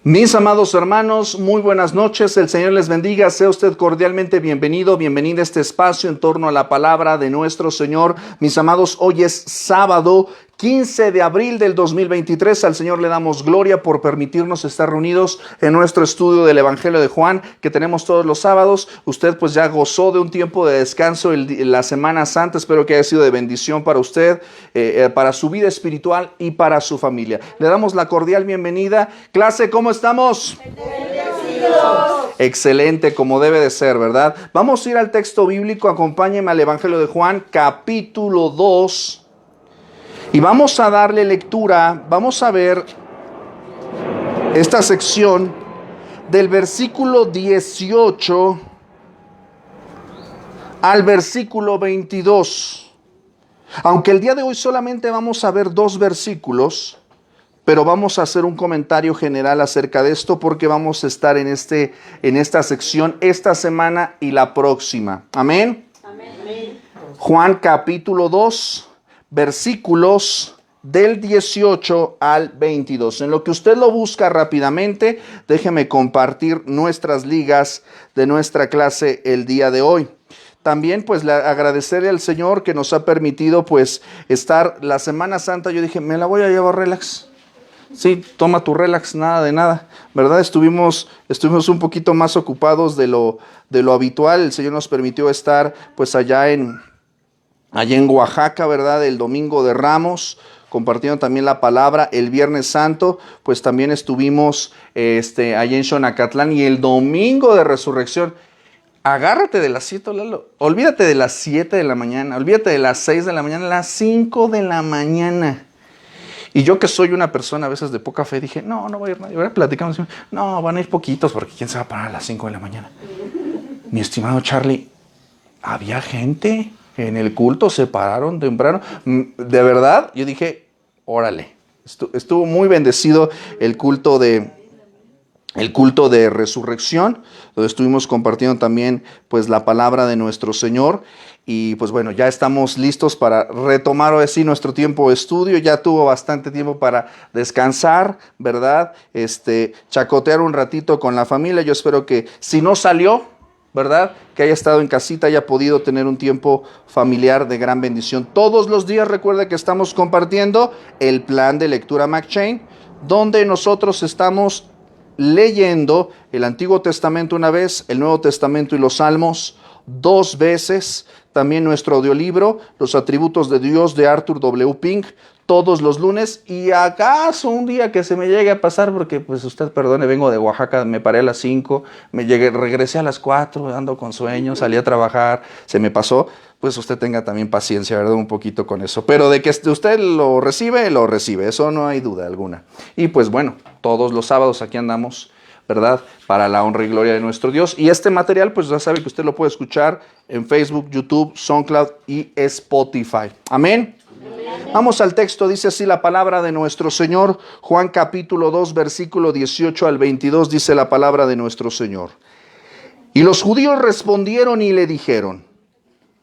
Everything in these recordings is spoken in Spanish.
Mis amados hermanos, muy buenas noches, el Señor les bendiga, sea usted cordialmente bienvenido, bienvenida a este espacio en torno a la palabra de nuestro Señor. Mis amados, hoy es sábado 15 de abril del 2023, al Señor le damos gloria por permitirnos estar reunidos en nuestro estudio del Evangelio de Juan, que tenemos todos los sábados. Usted pues ya gozó de un tiempo de descanso la Semana Santa, espero que haya sido de bendición para usted, para su vida espiritual y para su familia. Le damos la cordial bienvenida. Clase, ¿cómo estamos? Bendecidos. Excelente, como debe de ser, ¿verdad? Vamos a ir al texto bíblico, acompáñenme al Evangelio de Juan, capítulo 2. Y vamos a darle lectura, vamos a ver esta sección del versículo 18 al versículo 22. Aunque el día de hoy solamente vamos a ver 2 versículos, pero vamos a hacer un comentario general acerca de esto porque vamos a estar en esta sección esta semana y la próxima. Amén. Amén. Juan capítulo 2. Versículos del 18 al 22. En lo que usted lo busca rápidamente, déjeme compartir nuestras ligas de nuestra clase el día de hoy. También pues agradecerle al Señor que nos ha permitido pues estar la Semana Santa. Yo dije, me la voy a llevar relax. Sí, toma tu relax, nada de nada, ¿verdad? Estuvimos un poquito más ocupados de lo habitual. El Señor nos permitió estar pues allá en Oaxaca, ¿verdad? El domingo de Ramos, compartiendo también la palabra. El Viernes Santo, pues también estuvimos allá en Xonacatlán, y el domingo de Resurrección. Agárrate de las 7, Lalo. Olvídate de las 7 de la mañana, olvídate de las 6 de la mañana, las 5 de la mañana. Y yo, que soy una persona a veces de poca fe, dije, no va a ir nadie. Ahora platicamos, no, van a ir poquitos, porque ¿quién se va a parar a las 5 de la mañana? Mi estimado Charlie, había gente en el culto, se pararon temprano. De verdad, yo dije, órale. Estuvo muy bendecido el culto de resurrección, donde estuvimos compartiendo también pues la palabra de nuestro Señor. Y pues bueno, ya estamos listos para retomar hoy sí nuestro tiempo de estudio. Ya tuvo bastante tiempo para descansar, ¿verdad? Chacotear un ratito con la familia. Yo espero que si no salió, ¿verdad?, que haya estado en casita, haya podido tener un tiempo familiar de gran bendición. Todos los días recuerda que estamos compartiendo el plan de lectura McChain, donde nosotros estamos leyendo el Antiguo Testamento una vez, el Nuevo Testamento y los Salmos 2 veces. También nuestro audiolibro, Los Atributos de Dios, de Arthur W. Pink, todos los lunes. Y acaso un día que se me llegue a pasar, porque pues usted perdone, vengo de Oaxaca, me paré a las 5, regresé a las 4, ando con sueño, salí a trabajar, se me pasó, pues usted tenga también paciencia, ¿verdad? Un poquito con eso. Pero de que usted lo recibe, eso no hay duda alguna. Y pues bueno, todos los sábados aquí andamos, ¿verdad?, para la honra y gloria de nuestro Dios. Y este material, pues ya sabe que usted lo puede escuchar en Facebook, YouTube, SoundCloud y Spotify. Amén. Amén. Vamos al texto, dice así la palabra de nuestro Señor. Juan capítulo 2, versículo 18 al 22, dice la palabra de nuestro Señor. Y los judíos respondieron y le dijeron,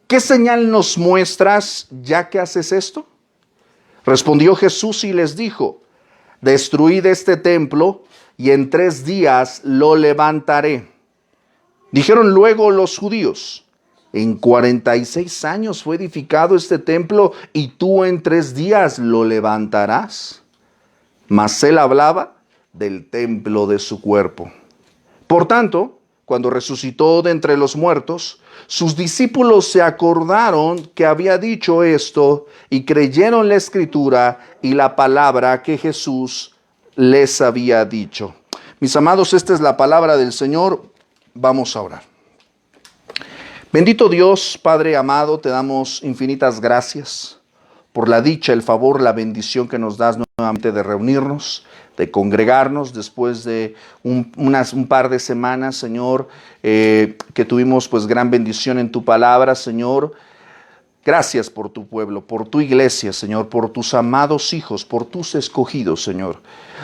¿qué señal nos muestras ya que haces esto? Respondió Jesús y les dijo, destruid este templo y en 3 días lo levantaré. Dijeron luego los judíos, en 46 años fue edificado este templo y tú en 3 días lo levantarás. Mas él hablaba del templo de su cuerpo. Por tanto, cuando resucitó de entre los muertos, sus discípulos se acordaron que había dicho esto y creyeron la escritura y la palabra que Jesús les había dicho. Mis amados, esta es la palabra del Señor. Vamos a orar. Bendito Dios, Padre amado, te damos infinitas gracias por la dicha, el favor, la bendición que nos das nuevamente de reunirnos, de congregarnos después de un par de semanas, Señor, que tuvimos pues gran bendición en tu palabra, Señor. Gracias por tu pueblo, por tu iglesia, Señor, por tus amados hijos, por tus escogidos, Señor,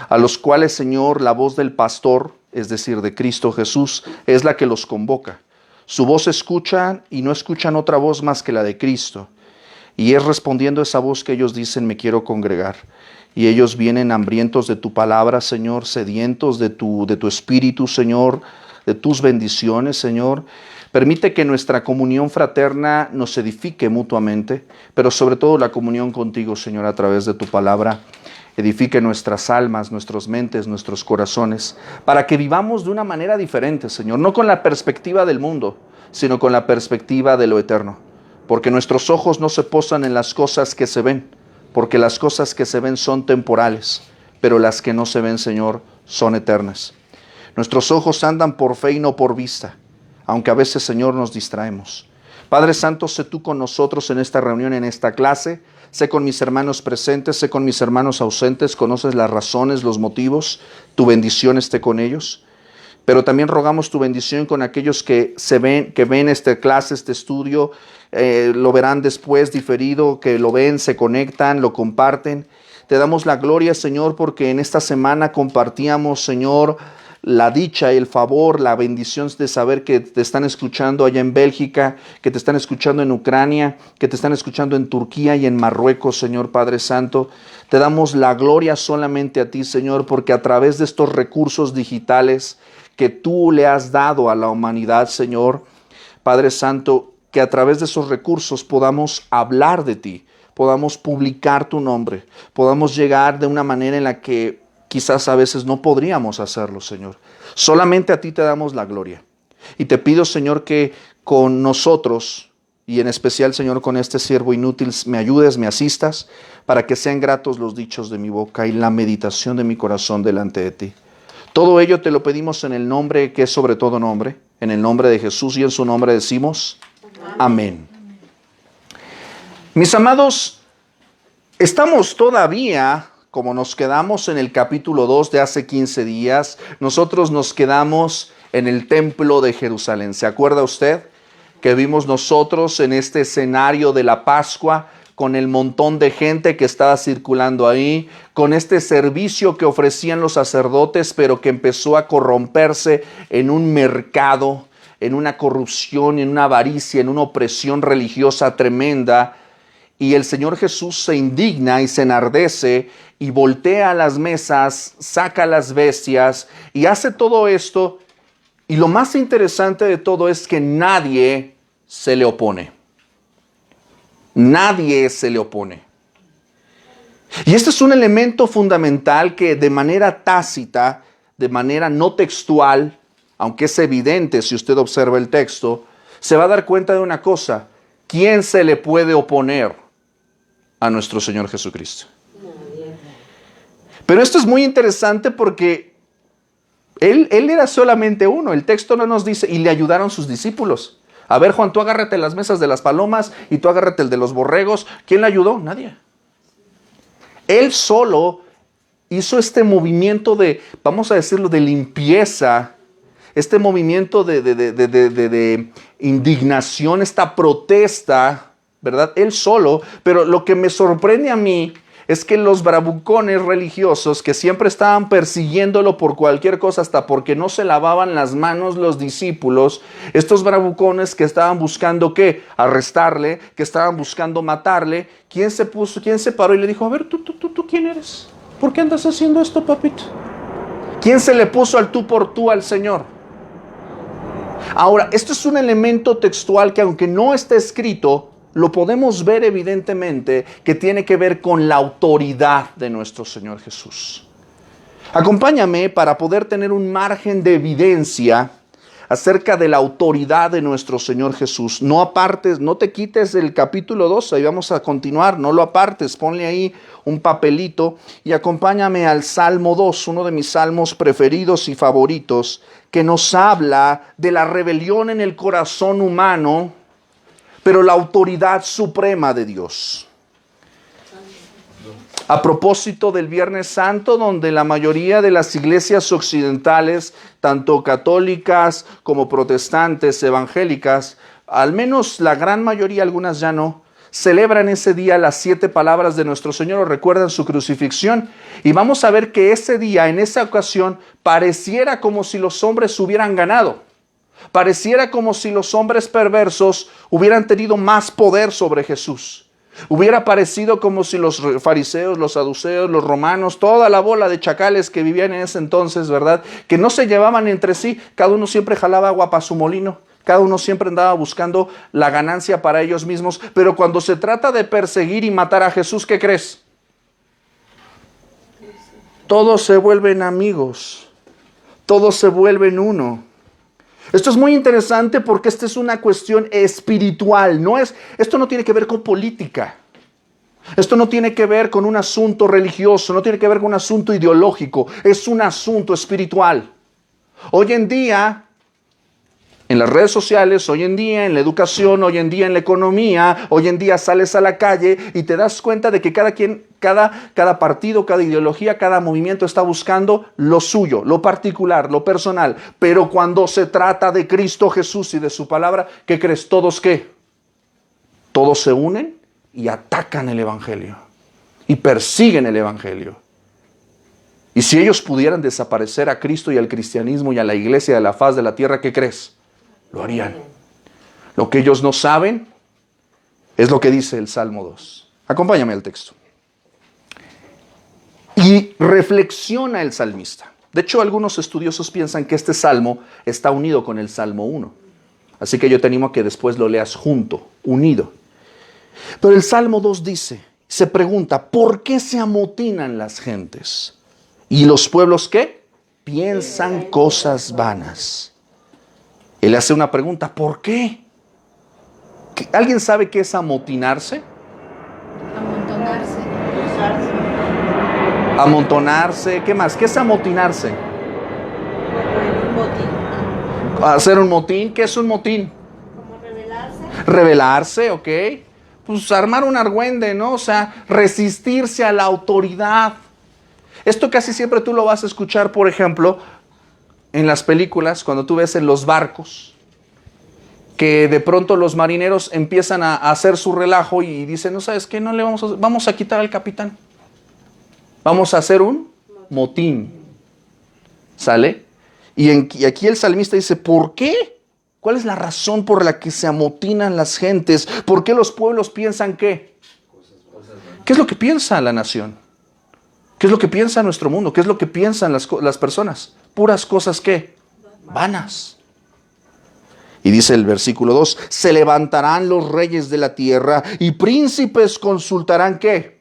a los cuales, Señor, la voz del pastor, es decir, de Cristo Jesús, es la que los convoca. Su voz escuchan y no escuchan otra voz más que la de Cristo. Y es respondiendo a esa voz que ellos dicen, me quiero congregar. y ellos vienen hambrientos de tu palabra, Señor, sedientos de tu espíritu, Señor, de tus bendiciones, Señor. Permite que nuestra comunión fraterna nos edifique mutuamente, pero sobre todo la comunión contigo, Señor, a través de tu palabra. Edifique nuestras almas, nuestras mentes, nuestros corazones, para que vivamos de una manera diferente, Señor, no con la perspectiva del mundo, sino con la perspectiva de lo eterno. Porque nuestros ojos no se posan en las cosas que se ven, porque las cosas que se ven son temporales, pero las que no se ven, Señor, son eternas. Nuestros ojos andan por fe y no por vista, aunque a veces, Señor, nos distraemos. Padre Santo, sé tú con nosotros en esta reunión, en esta clase. Sé con mis hermanos presentes, sé con mis hermanos ausentes. Conoces las razones, los motivos. Tu bendición esté con ellos. Pero también rogamos tu bendición con aquellos que ven esta clase, este estudio, lo verán después diferido, que lo ven, se conectan, lo comparten. Te damos la gloria, Señor, porque en esta semana compartíamos, Señor, la dicha, el favor, la bendición de saber que te están escuchando allá en Bélgica, que te están escuchando en Ucrania, que te están escuchando en Turquía y en Marruecos, Señor Padre Santo. Te damos la gloria solamente a ti, Señor, porque a través de estos recursos digitales que tú le has dado a la humanidad, Señor, Padre Santo, que a través de esos recursos podamos hablar de ti, podamos publicar tu nombre, podamos llegar de una manera en la que quizás a veces no podríamos hacerlo, Señor. Solamente a ti te damos la gloria. Y te pido, Señor, que con nosotros, y en especial, Señor, con este siervo inútil, me ayudes, me asistas, para que sean gratos los dichos de mi boca y la meditación de mi corazón delante de ti. Todo ello te lo pedimos en el nombre que es sobre todo nombre, en el nombre de Jesús, y en su nombre decimos amén. Mis amados, estamos todavía, como nos quedamos en el capítulo 2 de hace 15 días, nosotros nos quedamos en el templo de Jerusalén. ¿Se acuerda usted que vimos nosotros en este escenario de la Pascua, con el montón de gente que estaba circulando ahí, con este servicio que ofrecían los sacerdotes, pero que empezó a corromperse en un mercado, en una corrupción, en una avaricia, en una opresión religiosa tremenda? Y el Señor Jesús se indigna y se enardece y voltea las mesas, saca las bestias y hace todo esto. Y lo más interesante de todo es que nadie se le opone. Nadie se le opone. Y este es un elemento fundamental que de manera tácita, de manera no textual, aunque es evidente si usted observa el texto, se va a dar cuenta de una cosa: ¿quién se le puede oponer a nuestro Señor Jesucristo? Pero esto es muy interesante porque él era solamente uno. El texto no nos dice, y le ayudaron sus discípulos. A ver, Juan, tú agárrate las mesas de las palomas y tú agárrate el de los borregos. ¿Quién le ayudó? Nadie. Él solo hizo este movimiento de, vamos a decirlo, de limpieza, este movimiento de indignación, esta protesta, ¿verdad? Él solo. Pero lo que me sorprende a mí es que los bravucones religiosos que siempre estaban persiguiéndolo por cualquier cosa, hasta porque no se lavaban las manos los discípulos, estos bravucones que estaban buscando ¿qué? Arrestarle, que estaban buscando matarle, ¿quién se paró y le dijo, a ver, tú quién eres? ¿Por qué andas haciendo esto, papito? ¿Quién se le puso al tú por tú al Señor? Ahora, esto es un elemento textual que aunque no está escrito, lo podemos ver evidentemente que tiene que ver con la autoridad de nuestro Señor Jesús. Acompáñame para poder tener un margen de evidencia acerca de la autoridad de nuestro Señor Jesús. No apartes, no te quites el capítulo 2, ahí vamos a continuar, no lo apartes, ponle ahí un papelito y acompáñame al Salmo 2, uno de mis salmos preferidos y favoritos, que nos habla de la rebelión en el corazón humano, pero la autoridad suprema de Dios. A propósito del Viernes Santo, donde la mayoría de las iglesias occidentales, tanto católicas como protestantes, evangélicas, al menos la gran mayoría, algunas ya no, celebran ese día las 7 palabras de nuestro Señor o recuerdan su crucifixión. Y vamos a ver que ese día, en esa ocasión, pareciera como si los hombres hubieran ganado. Pareciera como si los hombres perversos hubieran tenido más poder sobre Jesús. Hubiera parecido como si los fariseos, los saduceos, los romanos, toda la bola de chacales que vivían en ese entonces, ¿verdad? Que no se llevaban entre sí, cada uno siempre jalaba agua para su molino, cada uno siempre andaba buscando la ganancia para ellos mismos, pero cuando se trata de perseguir y matar a Jesús, ¿qué crees? Todos se vuelven amigos, todos se vuelven uno. Esto es muy interesante porque esta es una cuestión espiritual. Esto no tiene que ver con política. Esto no tiene que ver con un asunto religioso, no tiene que ver con un asunto ideológico. Es un asunto espiritual. Hoy en día, en las redes sociales, hoy en día en la educación, hoy en día en la economía, hoy en día sales a la calle y te das cuenta de que cada partido, cada ideología, cada movimiento está buscando lo suyo, lo particular, lo personal. Pero cuando se trata de Cristo Jesús y de su palabra, ¿qué crees? ¿Todos qué? Todos se unen y atacan el evangelio y persiguen el evangelio. Y si ellos pudieran desaparecer a Cristo y al cristianismo y a la iglesia de la faz de la tierra, ¿qué crees? Lo harían. Lo que ellos no saben es lo que dice el Salmo 2. Acompáñame al texto. Y reflexiona el salmista. De hecho, algunos estudiosos piensan que este salmo está unido con el Salmo 1. Así que yo te animo a que después lo leas junto, unido. Pero el Salmo 2 dice, se pregunta, ¿por qué se amotinan las gentes? ¿Y los pueblos qué? Piensan cosas vanas. Él hace una pregunta, ¿por qué? ¿Alguien sabe qué es amotinarse? Amontonarse. Amontonarse, ¿qué más? ¿Qué es amotinarse? Un motín. Hacer un motín, ¿qué es un motín? Como rebelarse. Rebelarse, ok. Pues armar un argüende, ¿no? O sea, resistirse a la autoridad. Esto casi siempre tú lo vas a escuchar, por ejemplo, en las películas, cuando tú ves en los barcos, que de pronto los marineros empiezan a hacer su relajo y dicen, no, ¿sabes qué? No le vamos a quitar al capitán. Vamos a hacer un motín. ¿Sale? Y aquí el salmista dice, ¿por qué? ¿Cuál es la razón por la que se amotinan las gentes? ¿Por qué los pueblos piensan qué? ¿Qué es lo que piensa la nación? ¿Qué es lo que piensa nuestro mundo? ¿Qué es lo que piensan las personas? Puras cosas ¿qué? Vanas. Y dice el versículo 2, se levantarán los reyes de la tierra y príncipes consultarán ¿qué?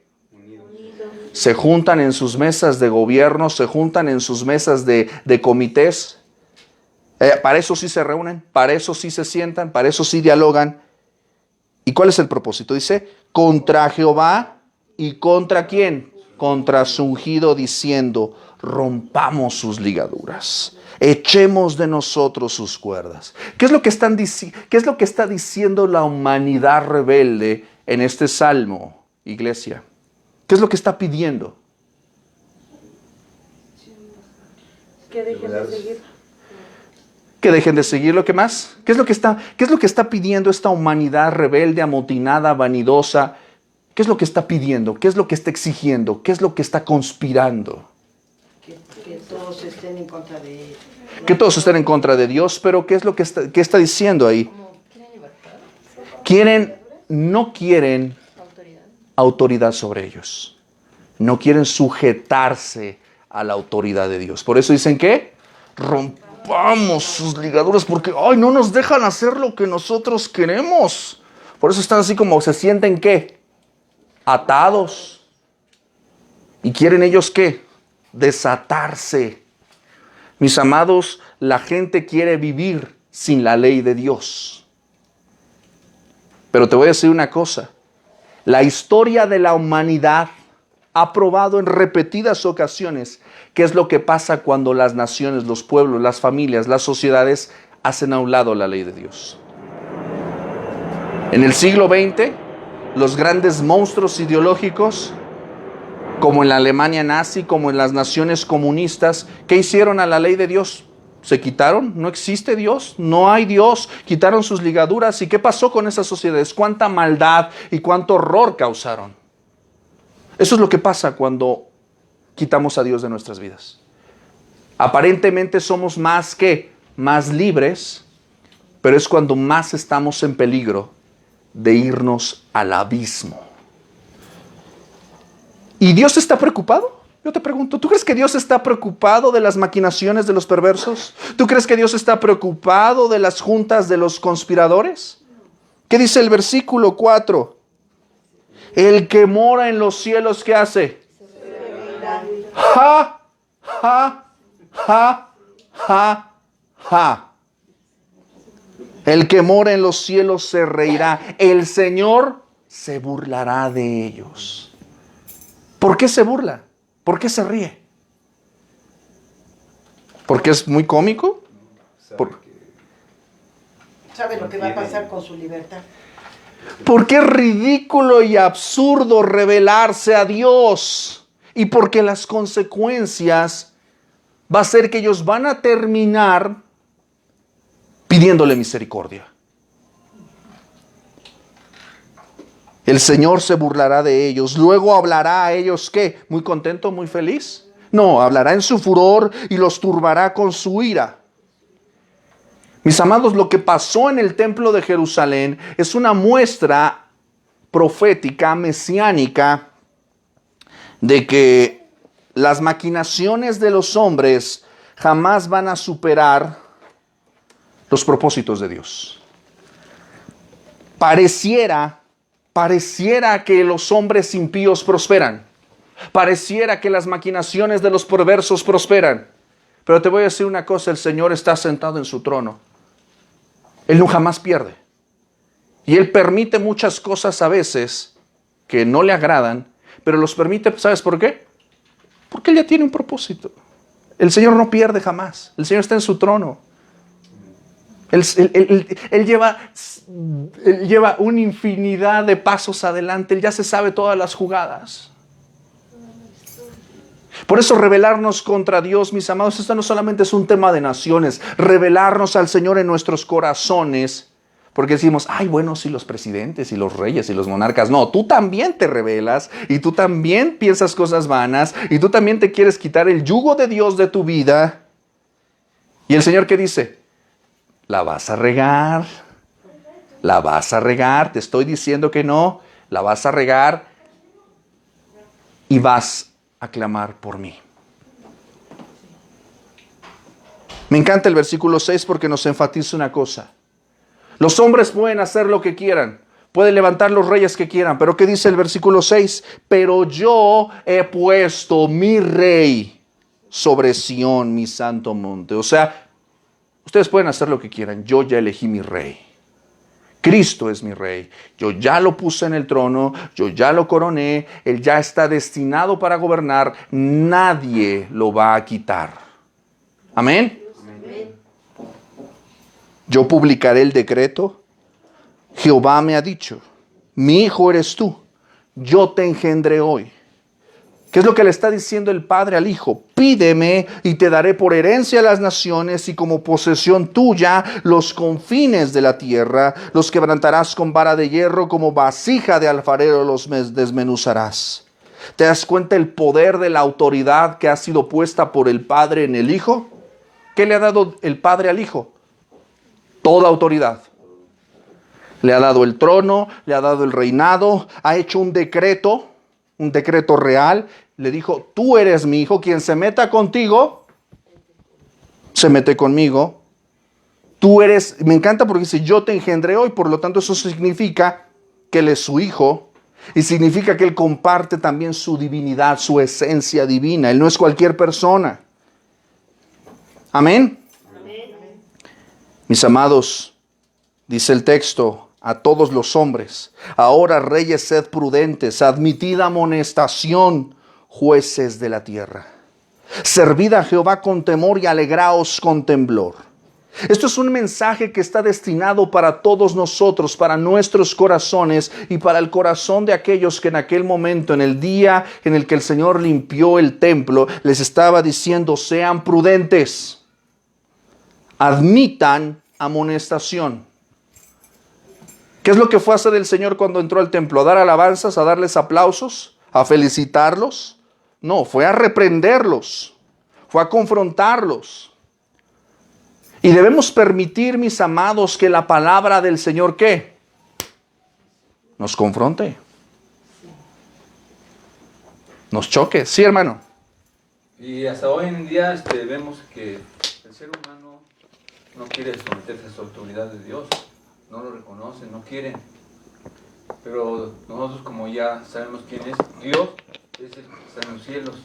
Se juntan en sus mesas de gobierno, se juntan en sus mesas de comités. Para eso sí se reúnen, para eso sí se sientan, para eso sí dialogan. ¿Y cuál es el propósito? Dice, contra Jehová y contra ¿quién? Contra su ungido, diciendo, rompamos sus ligaduras, echemos de nosotros sus cuerdas. ¿Qué es lo que está diciendo la humanidad rebelde en este salmo, iglesia? ¿Qué es lo que está pidiendo? Que dejen de seguir. Que dejen de seguir. ¿Lo que más? ¿Qué es lo que está pidiendo esta humanidad rebelde, amotinada, vanidosa? ¿Qué es lo que está pidiendo? ¿Qué es lo que está exigiendo? ¿Qué es lo que está conspirando? Que todos estén en contra de... Que todos estén en contra de Dios, pero ¿qué es lo que está diciendo ahí? No quieren autoridad sobre ellos. No quieren sujetarse a la autoridad de Dios. Por eso dicen que rompamos sus ligaduras porque no nos dejan hacer lo que nosotros queremos. Por eso están así como se sienten ¿qué? Atados. ¿Y quieren ellos qué? Desatarse. Mis amados, la gente quiere vivir sin la ley de Dios. Pero te voy a decir una cosa. La historia de la humanidad ha probado en repetidas ocasiones qué es lo que pasa cuando las naciones, los pueblos, las familias, las sociedades hacen a un lado la ley de Dios. En el siglo XX, los grandes monstruos ideológicos, como en la Alemania nazi, como en las naciones comunistas, ¿qué hicieron a la ley de Dios? Se quitaron, no existe Dios, no hay Dios, quitaron sus ligaduras. ¿Y qué pasó con esas sociedades? ¿Cuánta maldad y cuánto horror causaron? Eso es lo que pasa cuando quitamos a Dios de nuestras vidas. Aparentemente somos más libres, pero es cuando más estamos en peligro de irnos al abismo. ¿Y Dios está preocupado? Yo te pregunto, ¿tú crees que Dios está preocupado de las maquinaciones de los perversos? ¿Tú crees que Dios está preocupado de las juntas de los conspiradores? ¿Qué dice el versículo 4? El que mora en los cielos, ¿qué hace? Ja, ja, ja, ja, ja. El que mora en los cielos se reirá. El Señor se burlará de ellos. ¿Por qué se burla? ¿Por qué se ríe? ¿Porque es muy cómico? ¿Sabe lo que va a pasar con su libertad? Porque es ridículo y absurdo rebelarse a Dios. Y porque las consecuencias va a ser que ellos van a terminar pidiéndole misericordia. El Señor se burlará de ellos. Luego hablará a ellos, ¿qué? ¿Muy contento, muy feliz? No, hablará en su furor y los turbará con su ira. Mis amados, lo que pasó en el templo de Jerusalén es una muestra profética, mesiánica, de que las maquinaciones de los hombres jamás van a superar los propósitos de Dios. Pareciera que los hombres impíos prosperan. Pareciera que las maquinaciones de los perversos prosperan. Pero te voy a decir una cosa, el Señor está sentado en su trono. Él no jamás pierde. Y Él permite muchas cosas a veces que no le agradan, pero los permite, ¿sabes por qué? Porque Él ya tiene un propósito. El Señor no pierde jamás. El Señor está en su trono. Él lleva una infinidad de pasos adelante. Él ya se sabe todas las jugadas. Por eso rebelarnos contra Dios, mis amados, esto no solamente es un tema de naciones. Rebelarnos al Señor en nuestros corazones. Porque decimos, ay, bueno, sí, los presidentes y los reyes y los monarcas. No, tú también te rebelas y tú también piensas cosas vanas y tú también te quieres quitar el yugo de Dios de tu vida. ¿Y el Señor qué dice? La vas a regar. La vas a regar. Te estoy diciendo que no. La vas a regar y vas a clamar por mí. Me encanta el versículo 6 porque nos enfatiza una cosa. Los hombres pueden hacer lo que quieran, pueden levantar los reyes que quieran, pero ¿qué dice el versículo 6? Pero yo he puesto mi rey sobre Sión, mi santo monte. O sea, ustedes pueden hacer lo que quieran, yo ya elegí mi rey. Cristo es mi rey. Yo ya lo puse en el trono, yo ya lo coroné, Él ya está destinado para gobernar, nadie lo va a quitar. Amén. Amén. Yo publicaré el decreto. Jehová me ha dicho, mi hijo eres tú, yo te engendré hoy. ¿Qué es lo que le está diciendo el Padre al Hijo? Pídeme y te daré por herencia a las naciones y como posesión tuya los confines de la tierra. Los quebrantarás con vara de hierro, como vasija de alfarero los desmenuzarás. ¿Te das cuenta el poder de la autoridad que ha sido puesta por el Padre en el Hijo? ¿Qué le ha dado el Padre al Hijo? Toda autoridad. Le ha dado el trono, le ha dado el reinado, ha hecho un decreto real. Le dijo, tú eres mi hijo, quien se meta contigo, se mete conmigo. Tú eres, me encanta porque dice, yo te engendré hoy, por lo tanto eso significa que Él es su hijo y significa que Él comparte también su divinidad, su esencia divina. Él no es cualquier persona. Amén. Amén. Mis amados, dice el texto, a todos los hombres, ahora reyes, sed prudentes, admitid amonestación, jueces de la tierra. Servid a Jehová con temor y alegraos con temblor. Esto es un mensaje que está destinado para todos nosotros, para nuestros corazones y para el corazón de aquellos que en aquel momento, en el día en el que el Señor limpió el templo, les estaba diciendo, sean prudentes, admitan amonestación. ¿Qué es lo que fue a hacer el Señor cuando entró al templo? ¿A dar alabanzas, a darles aplausos, a felicitarlos? No, fue a reprenderlos, fue a confrontarlos. Y debemos permitir, mis amados, que la palabra del Señor, ¿qué? Nos confronte. nos choque. Sí, hermano. Y hasta hoy en día vemos que el ser humano no quiere someterse a su autoridad de Dios, no lo reconoce, no quiere. Pero nosotros, como ya sabemos quién es, Dios es el que está en los cielos.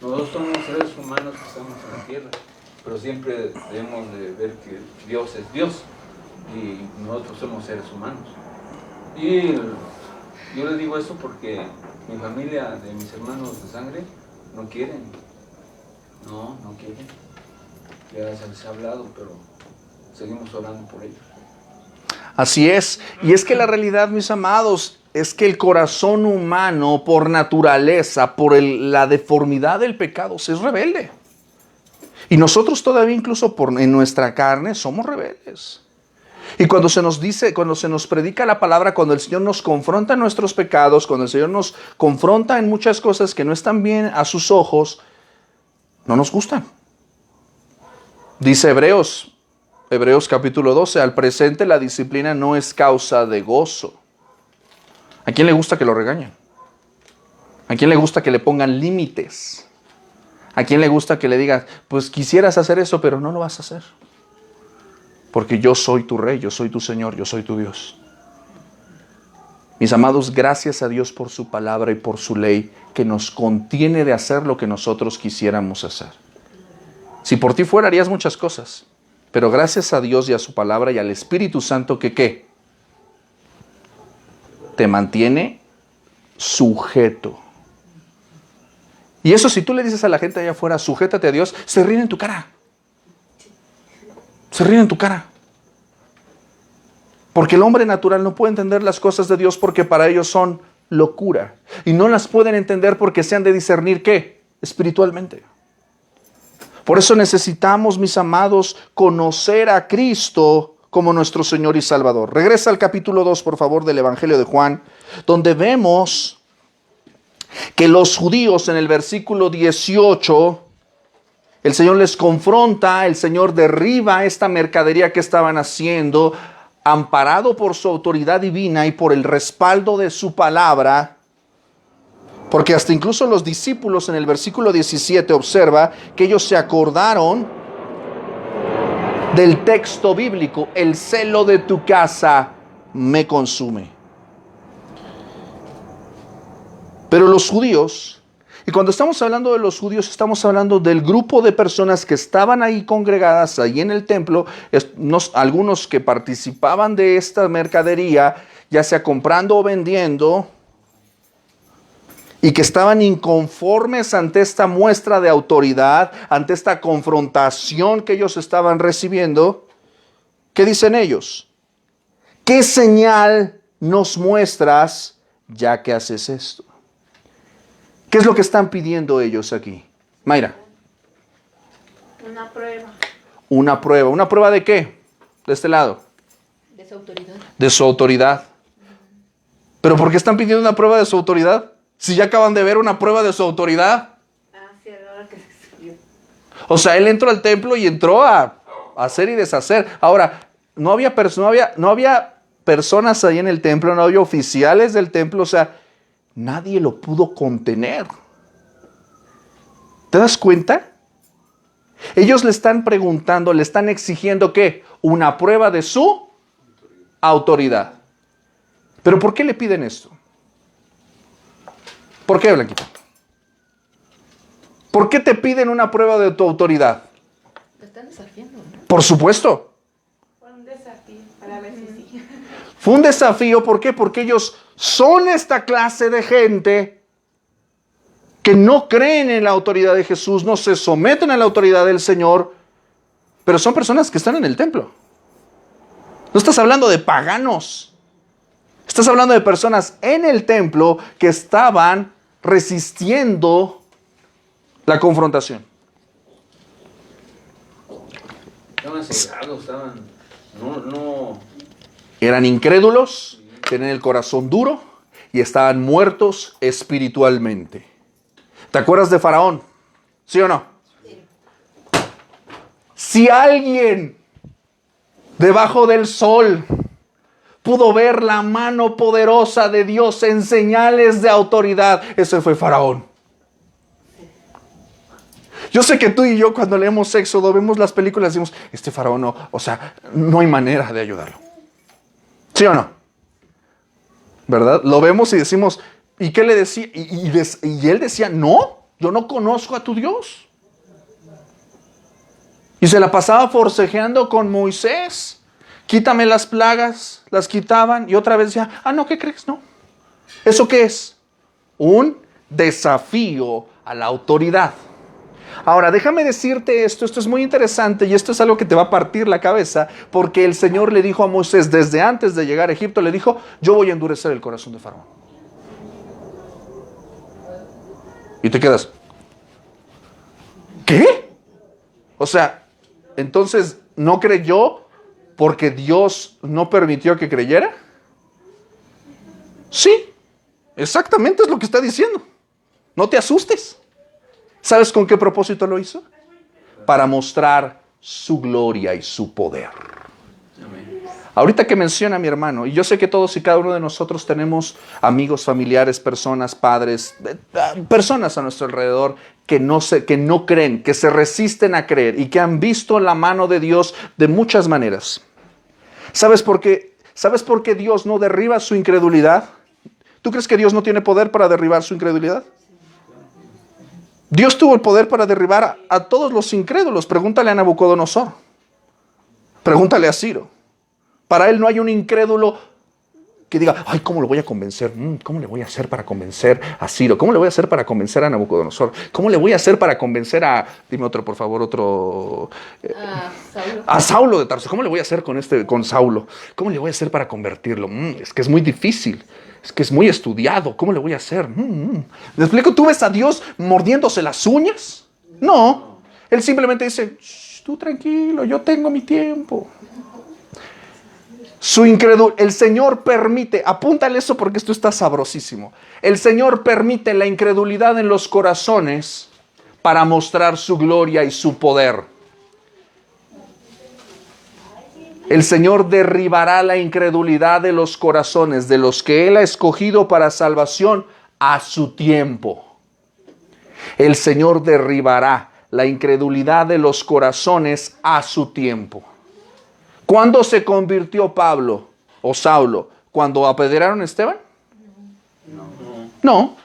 Nosotros somos seres humanos que estamos en la tierra, pero siempre debemos de ver que Dios es Dios y nosotros somos seres humanos. Y yo les digo eso porque mi familia, de mis hermanos de sangre, no quieren. No quieren. Ya se les ha hablado, pero seguimos orando por ellos. Así es. Y es que la realidad, mis amados, es que el corazón humano, por naturaleza, por la deformidad del pecado, se es rebelde. Y nosotros todavía, incluso en nuestra carne, somos rebeldes. Y cuando se nos dice, cuando se nos predica la palabra, cuando el Señor nos confronta en nuestros pecados, cuando el Señor nos confronta en muchas cosas que no están bien a sus ojos, no nos gustan. Dice Hebreos capítulo 12, al presente la disciplina no es causa de gozo. ¿A quién le gusta que lo regañen? ¿A quién le gusta que le pongan límites? ¿A quién le gusta que le digas, pues quisieras hacer eso, pero no lo vas a hacer? Porque yo soy tu rey, yo soy tu Señor, yo soy tu Dios. Mis amados, gracias a Dios por su palabra y por su ley que nos contiene de hacer lo que nosotros quisiéramos hacer. Si por ti fuera, harías muchas cosas. Pero gracias a Dios y a su palabra y al Espíritu Santo que ¿qué? Te mantiene sujeto. Y eso, si tú le dices a la gente allá afuera, sujétate a Dios, se ríen en tu cara. Se ríen en tu cara. Porque el hombre natural no puede entender las cosas de Dios porque para ellos son locura. Y no las pueden entender porque se han de discernir ¿qué? Espiritualmente. Por eso necesitamos, mis amados, conocer a Cristo como nuestro Señor y Salvador. Regresa al capítulo 2, por favor, del Evangelio de Juan, donde vemos que los judíos en el versículo 18, el Señor les confronta, el Señor derriba esta mercadería que estaban haciendo, amparado por su autoridad divina y por el respaldo de su palabra. Porque hasta incluso los discípulos en el versículo 17 observa que ellos se acordaron del texto bíblico, el celo de tu casa me consume. Pero los judíos, y cuando estamos hablando de los judíos, estamos hablando del grupo de personas que estaban ahí congregadas, ahí en el templo, algunos que participaban de esta mercadería, ya sea comprando o vendiendo, y que estaban inconformes ante esta muestra de autoridad, ante esta confrontación que ellos estaban recibiendo. ¿Qué dicen ellos? ¿Qué señal nos muestras ya que haces esto? ¿Qué es lo que están pidiendo ellos aquí? Mayra. Una prueba. Una prueba. ¿Una prueba de qué? De este lado. De su autoridad. De su autoridad. ¿Pero por qué están pidiendo una prueba de su autoridad? Si ya acaban de ver una prueba de su autoridad. Sí, ahora que se subió. O sea, él entró al templo y entró a hacer y deshacer. Ahora, no había personas ahí en el templo, no había oficiales del templo, o sea, nadie lo pudo contener. ¿Te das cuenta? Ellos le están preguntando, le están exigiendo ¿qué? Una prueba de su autoridad. ¿Pero por qué le piden esto? ¿Por qué, Blanquita? ¿Por qué te piden una prueba de tu autoridad? Te están desafiando, ¿no? Por supuesto. Fue un desafío para ver si sí. Fue un desafío, ¿por qué? Porque ellos son esta clase de gente que no creen en la autoridad de Jesús, no se someten a la autoridad del Señor, pero son personas que están en el templo. No estás hablando de paganos. Estás hablando de personas en el templo que estaban resistiendo la confrontación. Estaban cegados, no. Eran incrédulos, tenían el corazón duro y estaban muertos espiritualmente. ¿Te acuerdas de Faraón? ¿Sí o no? Sí. Si alguien debajo del sol pudo ver la mano poderosa de Dios en señales de autoridad, ese fue Faraón. Yo sé que tú y yo cuando leemos Éxodo, vemos las películas y decimos, este faraón no, o sea, no hay manera de ayudarlo. ¿Sí o no? ¿Verdad? Lo vemos y decimos, ¿y qué le decía? Y él decía, no, yo no conozco a tu Dios. Y se la pasaba forcejeando con Moisés. Quítame las plagas, las quitaban y otra vez decía, no, ¿qué crees? No. ¿Eso qué es? Un desafío a la autoridad. Ahora, déjame decirte esto es muy interesante y esto es algo que te va a partir la cabeza, porque el Señor le dijo a Moisés desde antes de llegar a Egipto, le dijo, yo voy a endurecer el corazón de Faraón. Y te quedas, ¿qué? O sea, entonces, ¿no creyó porque Dios no permitió que creyera? Sí, exactamente es lo que está diciendo. No te asustes. ¿Sabes con qué propósito lo hizo? Para mostrar su gloria y su poder. Amén. Ahorita que menciona a mi hermano, y yo sé que todos y cada uno de nosotros tenemos amigos, familiares, personas, padres, personas a nuestro alrededor que no creen, que se resisten a creer y que han visto la mano de Dios de muchas maneras. ¿Sabes por qué? ¿Sabes por qué Dios no derriba su incredulidad? ¿Tú crees que Dios no tiene poder para derribar su incredulidad? Dios tuvo el poder para derribar a todos los incrédulos. Pregúntale a Nabucodonosor. Pregúntale a Ciro. Para él no hay un incrédulo que diga, ay, ¿cómo lo voy a convencer? ¿Cómo le voy a hacer para convencer a Ciro? ¿Cómo le voy a hacer para convencer a Nabucodonosor? ¿Cómo le voy a hacer para convencer a, dime otro, por favor, otro... Saulo. A Saulo de Tarso. ¿Cómo le voy a hacer con Saulo? ¿Cómo le voy a hacer para convertirlo? Es que es muy difícil. Es que es muy estudiado. ¿Cómo le voy a hacer? ¿Me explico? ¿Tú ves a Dios mordiéndose las uñas? No. Él simplemente dice, tú tranquilo, yo tengo mi tiempo. El Señor permite, apúntale eso porque esto está sabrosísimo. El Señor permite la incredulidad en los corazones para mostrar su gloria y su poder. El Señor derribará la incredulidad de los corazones de los que Él ha escogido para salvación a su tiempo. El Señor derribará la incredulidad de los corazones a su tiempo. ¿Cuándo se convirtió Pablo o Saulo? ¿Cuando apedrearon a Esteban? No.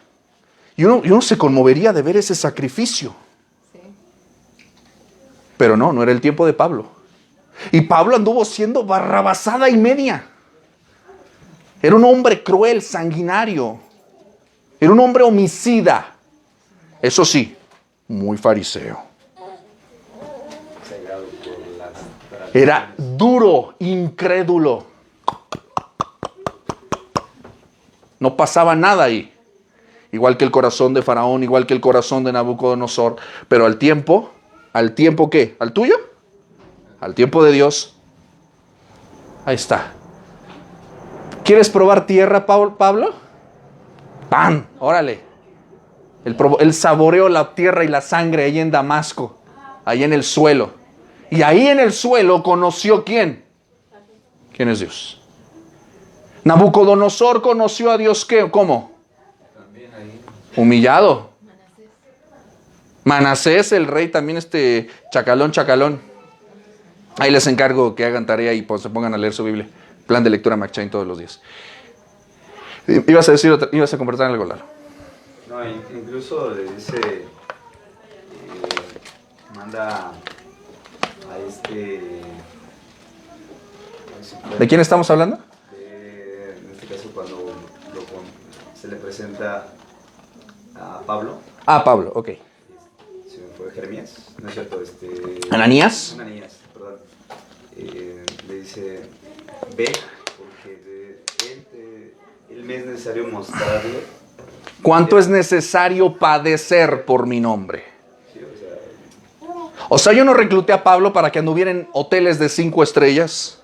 Y uno se conmovería de ver ese sacrificio. Sí. Pero no era el tiempo de Pablo. Y Pablo anduvo siendo barrabasada y media. Era un hombre cruel, sanguinario. Era un hombre homicida. Eso sí, muy fariseo. Era duro, incrédulo. No pasaba nada ahí. Igual que el corazón de Faraón, igual que el corazón de Nabucodonosor. Pero al tiempo ¿qué? ¿Al tuyo? Al tiempo de Dios. Ahí está. ¿Quieres probar tierra, Pablo? ¡Pam! Órale. Él saboreó la tierra y la sangre ahí en Damasco. Ahí en el suelo. Y ahí en el suelo conoció ¿quién? ¿Quién es Dios? Nabucodonosor conoció a Dios ¿qué? ¿Cómo? También ahí. Humillado. Manasés, el rey también chacalón. Ahí les encargo que hagan tarea y pues se pongan a leer su Biblia. Plan de lectura McChain todos los días. Ibas a compartir algo, Lalo. No, incluso le dice, manda a ¿De quién estamos hablando? en este caso cuando se le presenta a Pablo. Pablo, ok. Se me fue Jeremías, no es cierto, ¿Ananías? Ananías, perdón. Le dice, ve, porque él me es necesario mostrarle. ¿Cuánto es necesario padecer por mi nombre? Sí, O sea, yo no recluté a Pablo para que anduviera en hoteles de 5 estrellas.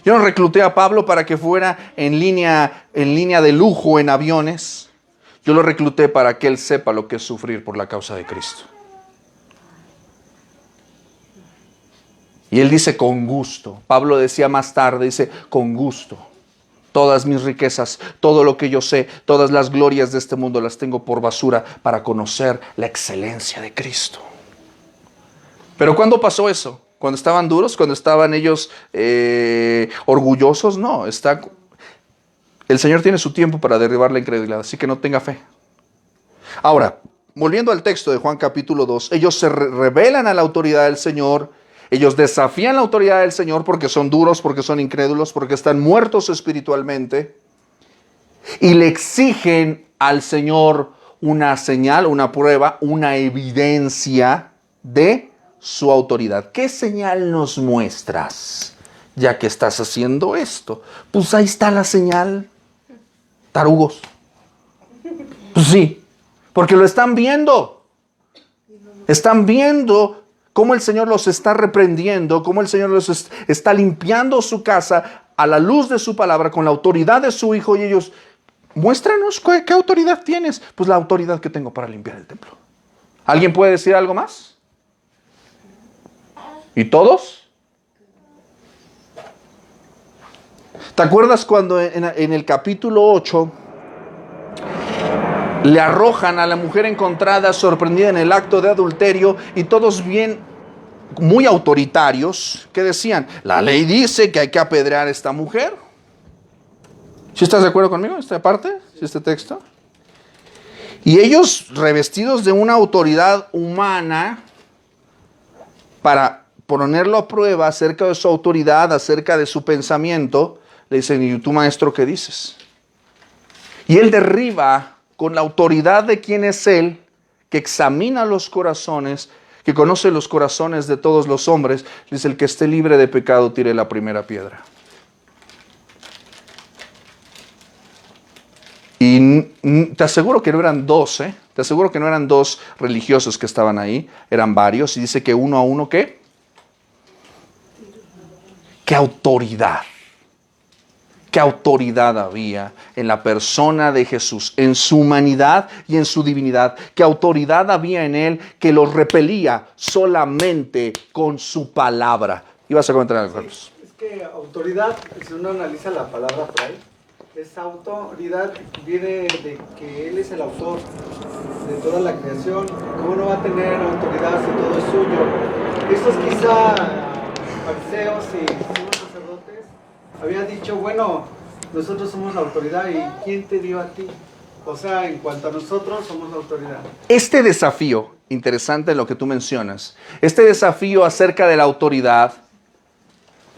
Yo no recluté a Pablo para que fuera en línea de lujo en aviones. Yo lo recluté para que él sepa lo que es sufrir por la causa de Cristo. Y él dice con gusto. Pablo decía más tarde, dice con gusto. Todas mis riquezas, todo lo que yo sé, todas las glorias de este mundo las tengo por basura para conocer la excelencia de Cristo. Pero ¿cuándo pasó eso? ¿Cuando estaban duros? ¿Cuando estaban ellos orgullosos? No, el Señor tiene su tiempo para derribar la incredulidad, así que no tenga fe. Ahora, volviendo al texto de Juan capítulo 2, ellos se rebelan a la autoridad del Señor, ellos desafían la autoridad del Señor porque son duros, porque son incrédulos, porque están muertos espiritualmente, y le exigen al Señor una señal, una prueba, una evidencia de su autoridad. ¿Qué señal nos muestras ya que estás haciendo esto? Pues ahí está la señal. Tarugos. Pues sí, porque lo están viendo. Están viendo cómo el Señor los está reprendiendo, cómo el Señor los está limpiando su casa a la luz de su palabra, con la autoridad de su Hijo, y ellos, muéstranos qué autoridad tienes. Pues la autoridad que tengo para limpiar el templo. ¿Alguien puede decir algo más? ¿Y todos? ¿Te acuerdas cuando en el capítulo 8 le arrojan a la mujer encontrada sorprendida en el acto de adulterio, y todos bien muy autoritarios que decían, la ley dice que hay que apedrear a esta mujer? ¿Sí estás de acuerdo conmigo en esta parte, este texto? Y ellos, revestidos de una autoridad humana, para ponerlo a prueba acerca de su autoridad, acerca de su pensamiento, le dicen, ¿y tú, maestro, qué dices? Y él derriba con la autoridad de quien es él, que examina los corazones, que conoce los corazones de todos los hombres, dice, el que esté libre de pecado tire la primera piedra. Y te aseguro que no eran dos, te aseguro que no eran dos religiosos que estaban ahí, eran varios, y dice que uno a uno, ¿qué? ¿Qué autoridad? ¿Qué autoridad había en la persona de Jesús, en su humanidad y en su divinidad? ¿Qué autoridad había en él que los repelía solamente con su palabra? ¿Ibas a comentar algo, Carlos? Es que autoridad, si uno analiza la palabra por ahí, esa autoridad viene de que él es el autor de toda la creación. ¿Cómo no va a tener autoridad si todo es suyo? Estos quizá fariseos y sumos sacerdotes habían dicho, bueno, nosotros somos la autoridad, ¿y quién te dio a ti? O sea, en cuanto a nosotros, somos la autoridad. Este desafío, interesante en lo que tú mencionas, este desafío acerca de la autoridad,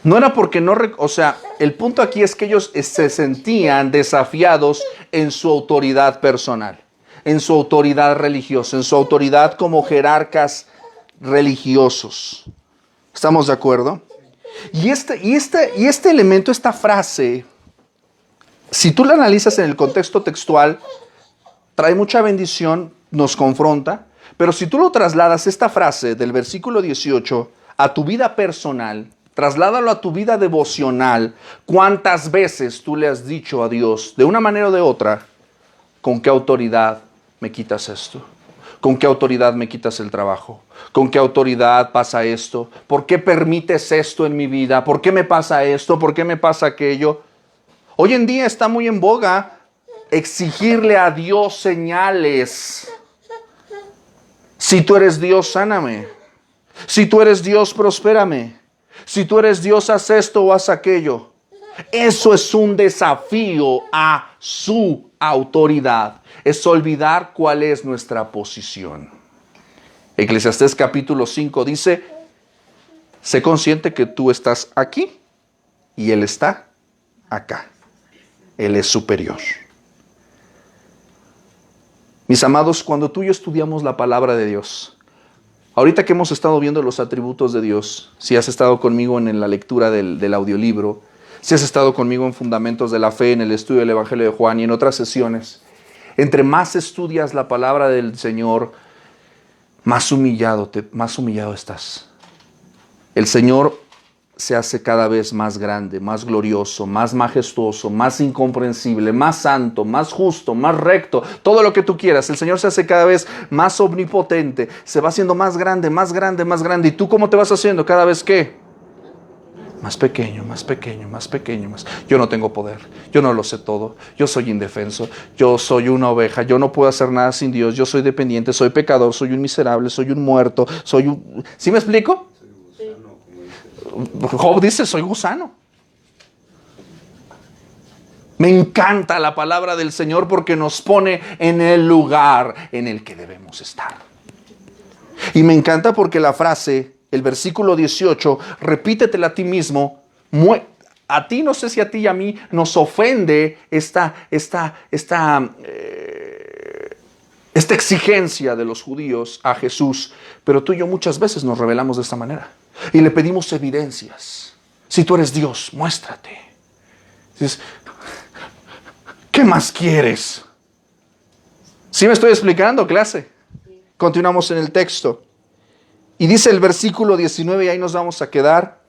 no era porque no... O sea, el punto aquí es que ellos se sentían desafiados en su autoridad personal, en su autoridad religiosa, en su autoridad como jerarcas religiosos. ¿Estamos de acuerdo? Y este elemento, esta frase, si tú la analizas en el contexto textual, trae mucha bendición, nos confronta, pero si tú lo trasladas, esta frase del versículo 18, a tu vida personal, trasládalo a tu vida devocional, ¿cuántas veces tú le has dicho a Dios, de una manera o de otra, con qué autoridad me quitas esto? ¿Con qué autoridad me quitas el trabajo? ¿Con qué autoridad pasa esto? ¿Por qué permites esto en mi vida? ¿Por qué me pasa esto? ¿Por qué me pasa aquello? Hoy en día está muy en boga exigirle a Dios señales. Si tú eres Dios, sáname. Si tú eres Dios, prospérame. Si tú eres Dios, haz esto o haz aquello. Eso es un desafío a su autoridad. Es olvidar cuál es nuestra posición. Eclesiastés capítulo 5 dice, sé consciente que tú estás aquí y Él está acá. Él es superior. Mis amados, cuando tú y yo estudiamos la palabra de Dios, ahorita que hemos estado viendo los atributos de Dios, si has estado conmigo en la lectura del audiolibro, si has estado conmigo en Fundamentos de la Fe, en el estudio del Evangelio de Juan y en otras sesiones, entre más estudias la palabra del Señor, más humillado estás. El Señor se hace cada vez más grande, más glorioso, más majestuoso, más incomprensible, más santo, más justo, más recto, todo lo que tú quieras. El Señor se hace cada vez más omnipotente, se va haciendo más grande, más grande, más grande. ¿Y tú cómo te vas haciendo cada vez qué? Más pequeño, más pequeño, más pequeño, más. Yo no tengo poder, yo no lo sé todo, yo soy indefenso, yo soy una oveja, yo no puedo hacer nada sin Dios, yo soy dependiente, soy pecador, soy un miserable, soy un muerto, soy un... ¿Sí me explico? Job dice, soy gusano. Me encanta la palabra del Señor porque nos pone en el lugar en el que debemos estar. Y me encanta porque la frase, el versículo 18, repítetela a ti mismo. A ti, no sé si a ti y a mí nos ofende esta exigencia de los judíos a Jesús, pero tú y yo muchas veces nos rebelamos de esta manera y le pedimos evidencias. Si tú eres Dios, muéstrate. Dices, ¿qué más quieres? ¿Sí me estoy explicando, clase? Continuamos en el texto. Y dice el versículo 19, y ahí nos vamos a quedar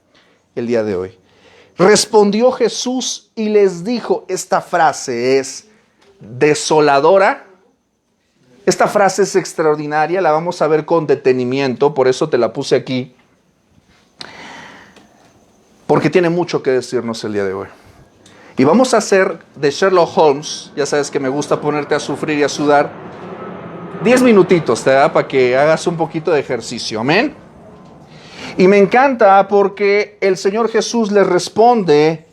el día de hoy. Respondió Jesús y les dijo, esta frase es desoladora. Esta frase es extraordinaria, la vamos a ver con detenimiento, por eso te la puse aquí. Porque tiene mucho que decirnos el día de hoy. Y vamos a hacer de Sherlock Holmes, ya sabes que me gusta ponerte a sufrir y a sudar, 10 minutitos, te da para que hagas un poquito de ejercicio, amén. Y me encanta porque el Señor Jesús les responde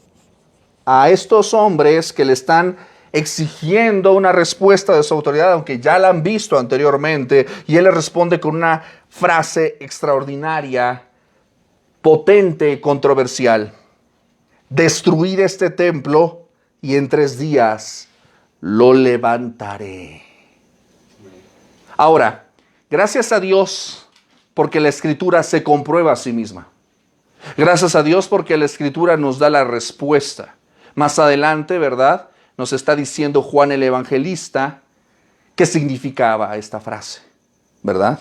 a estos hombres que le están exigiendo una respuesta de su autoridad, aunque ya la han visto anteriormente, y Él les responde con una frase extraordinaria, potente, controversial. Destruir este templo y en 3 días lo levantaré. Ahora, gracias a Dios porque la Escritura se comprueba a sí misma. Gracias a Dios porque la Escritura nos da la respuesta. Más adelante, ¿verdad? Nos está diciendo Juan el Evangelista qué significaba esta frase, ¿verdad?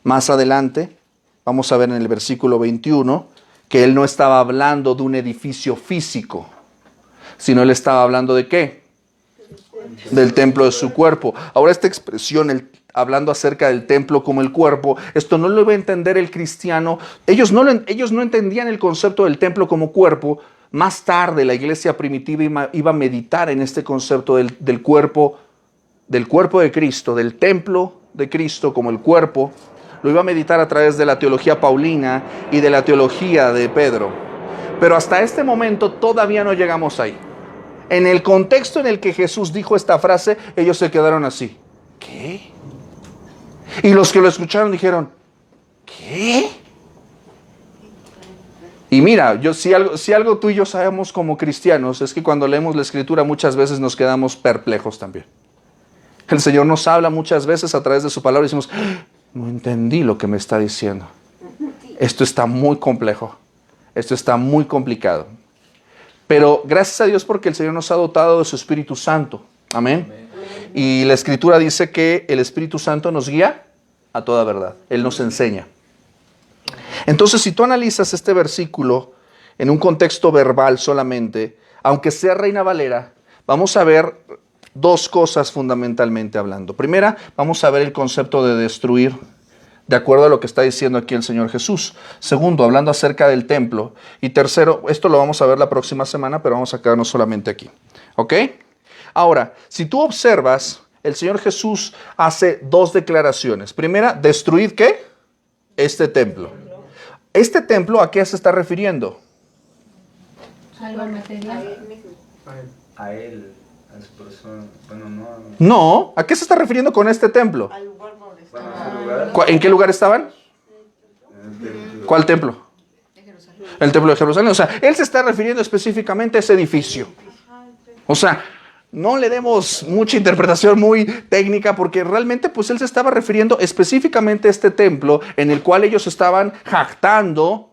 Más adelante, vamos a ver en el versículo 21, que él no estaba hablando de un edificio físico, sino él estaba hablando ¿de qué? Del templo de su cuerpo. Ahora esta expresión, hablando acerca del templo como el cuerpo, esto no lo iba a entender el cristiano. Ellos no entendían el concepto del templo como cuerpo. Más tarde la iglesia primitiva iba a meditar en este concepto del cuerpo de Cristo, del templo de Cristo como el cuerpo. Lo iba a meditar a través de la teología paulina y de la teología de Pedro. Pero hasta este momento todavía no llegamos ahí. En el contexto en el que Jesús dijo esta frase, ellos se quedaron así. ¿Qué? Y los que lo escucharon dijeron, ¿qué? Y mira, si algo tú y yo sabemos como cristianos, es que cuando leemos la Escritura muchas veces nos quedamos perplejos también. El Señor nos habla muchas veces a través de su palabra y decimos, no entendí lo que me está diciendo. Esto está muy complejo. Esto está muy complicado. Pero gracias a Dios porque el Señor nos ha dotado de su Espíritu Santo. Amén. Y la Escritura dice que el Espíritu Santo nos guía a toda verdad. Él nos enseña. Entonces, si tú analizas este versículo en un contexto verbal solamente, aunque sea Reina Valera, vamos a ver 2 cosas fundamentalmente hablando. Primera, vamos a ver el concepto de destruir, de acuerdo a lo que está diciendo aquí el Señor Jesús. Segundo, hablando acerca del templo. Y tercero, esto lo vamos a ver la próxima semana, pero vamos a quedarnos solamente aquí. ¿Ok? Ahora, si tú observas, el Señor Jesús hace 2 declaraciones. Primera, destruid ¿qué? Este templo. ¿Este templo a qué se está refiriendo? Algo material. A él, a su persona. Bueno, No, ¿a qué se está refiriendo con este templo? Al lugar donde Bueno, estaba. ese lugar. ¿En qué lugar estaban? ¿Cuál templo? El templo de Jerusalén. O sea, él se está refiriendo específicamente a ese edificio. O sea, no le demos mucha interpretación muy técnica porque realmente pues él se estaba refiriendo específicamente a este templo en el cual ellos estaban jactando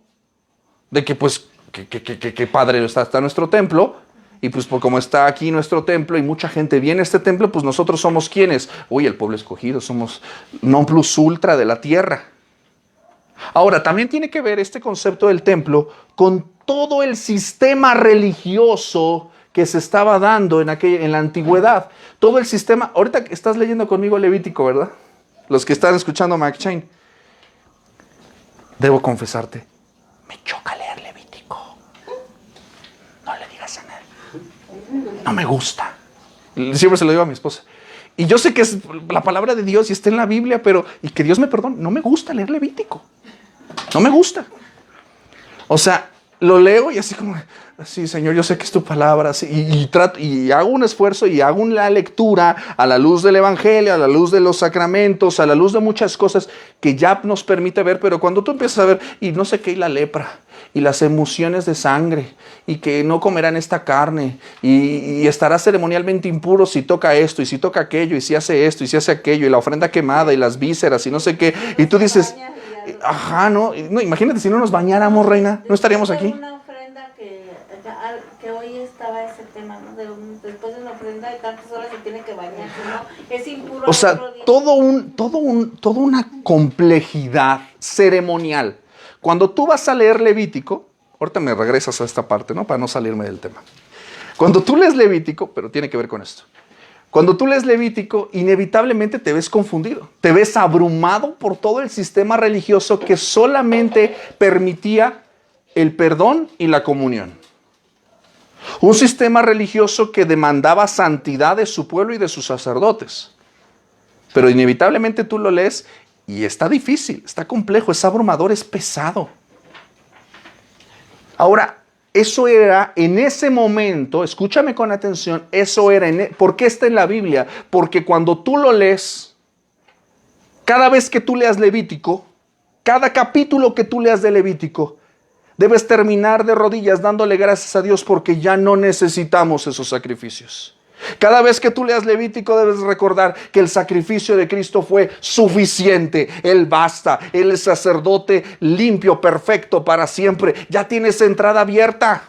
de que pues que padre está nuestro templo. Y pues por como está aquí nuestro templo y mucha gente viene a este templo, pues nosotros somos quienes. Uy, el pueblo escogido, somos non plus ultra de la tierra. Ahora, también tiene que ver este concepto del templo con todo el sistema religioso que se estaba dando en la antigüedad. Todo el sistema, ahorita estás leyendo conmigo Levítico, ¿verdad? Los que están escuchando McChain. Debo confesarte, me choca leer Levítico. No me gusta. Siempre se lo digo a mi esposa. Y yo sé que es la palabra de Dios y está en la Biblia, pero, y que Dios me perdone, no me gusta leer Levítico. No me gusta. O sea, lo leo y así como, sí, Señor, yo sé que es tu palabra, sí, y hago un esfuerzo y hago una lectura a la luz del Evangelio, a la luz de los sacramentos, a la luz de muchas cosas que ya nos permite ver, pero cuando tú empiezas a ver, y no sé qué, y la lepra, y las emociones de sangre, y que no comerán esta carne, y estará ceremonialmente impuro si toca esto, y si toca aquello, y si hace esto, y si hace aquello, y la ofrenda quemada, y las vísceras, y no sé qué, y tú dices, ajá, no, imagínate si no nos bañáramos, reina, no estaríamos aquí. Una ofrenda que hoy estaba ese tema, ¿no? Después de una ofrenda de tantas horas se tiene que bañar, ¿no? Es impuro. O sea, toda una complejidad ceremonial. Cuando tú vas a leer Levítico, ahorita me regresas a esta parte, ¿no? Para no salirme del tema. Cuando tú lees Levítico, pero tiene que ver con esto. Cuando tú lees Levítico, inevitablemente te ves confundido, te ves abrumado por todo el sistema religioso que solamente permitía el perdón y la comunión. Un sistema religioso que demandaba santidad de su pueblo y de sus sacerdotes. Pero inevitablemente tú lo lees y está difícil, está complejo, es abrumador, es pesado. Ahora, eso era en ese momento, escúchame con atención, eso era ¿por qué está en la Biblia? Porque cuando tú lo lees, cada vez que tú leas Levítico, cada capítulo que tú leas de Levítico, debes terminar de rodillas dándole gracias a Dios porque ya no necesitamos esos sacrificios. Cada vez que tú leas Levítico debes recordar que el sacrificio de Cristo fue suficiente. Él basta. Él es sacerdote limpio, perfecto para siempre. Ya tienes entrada abierta.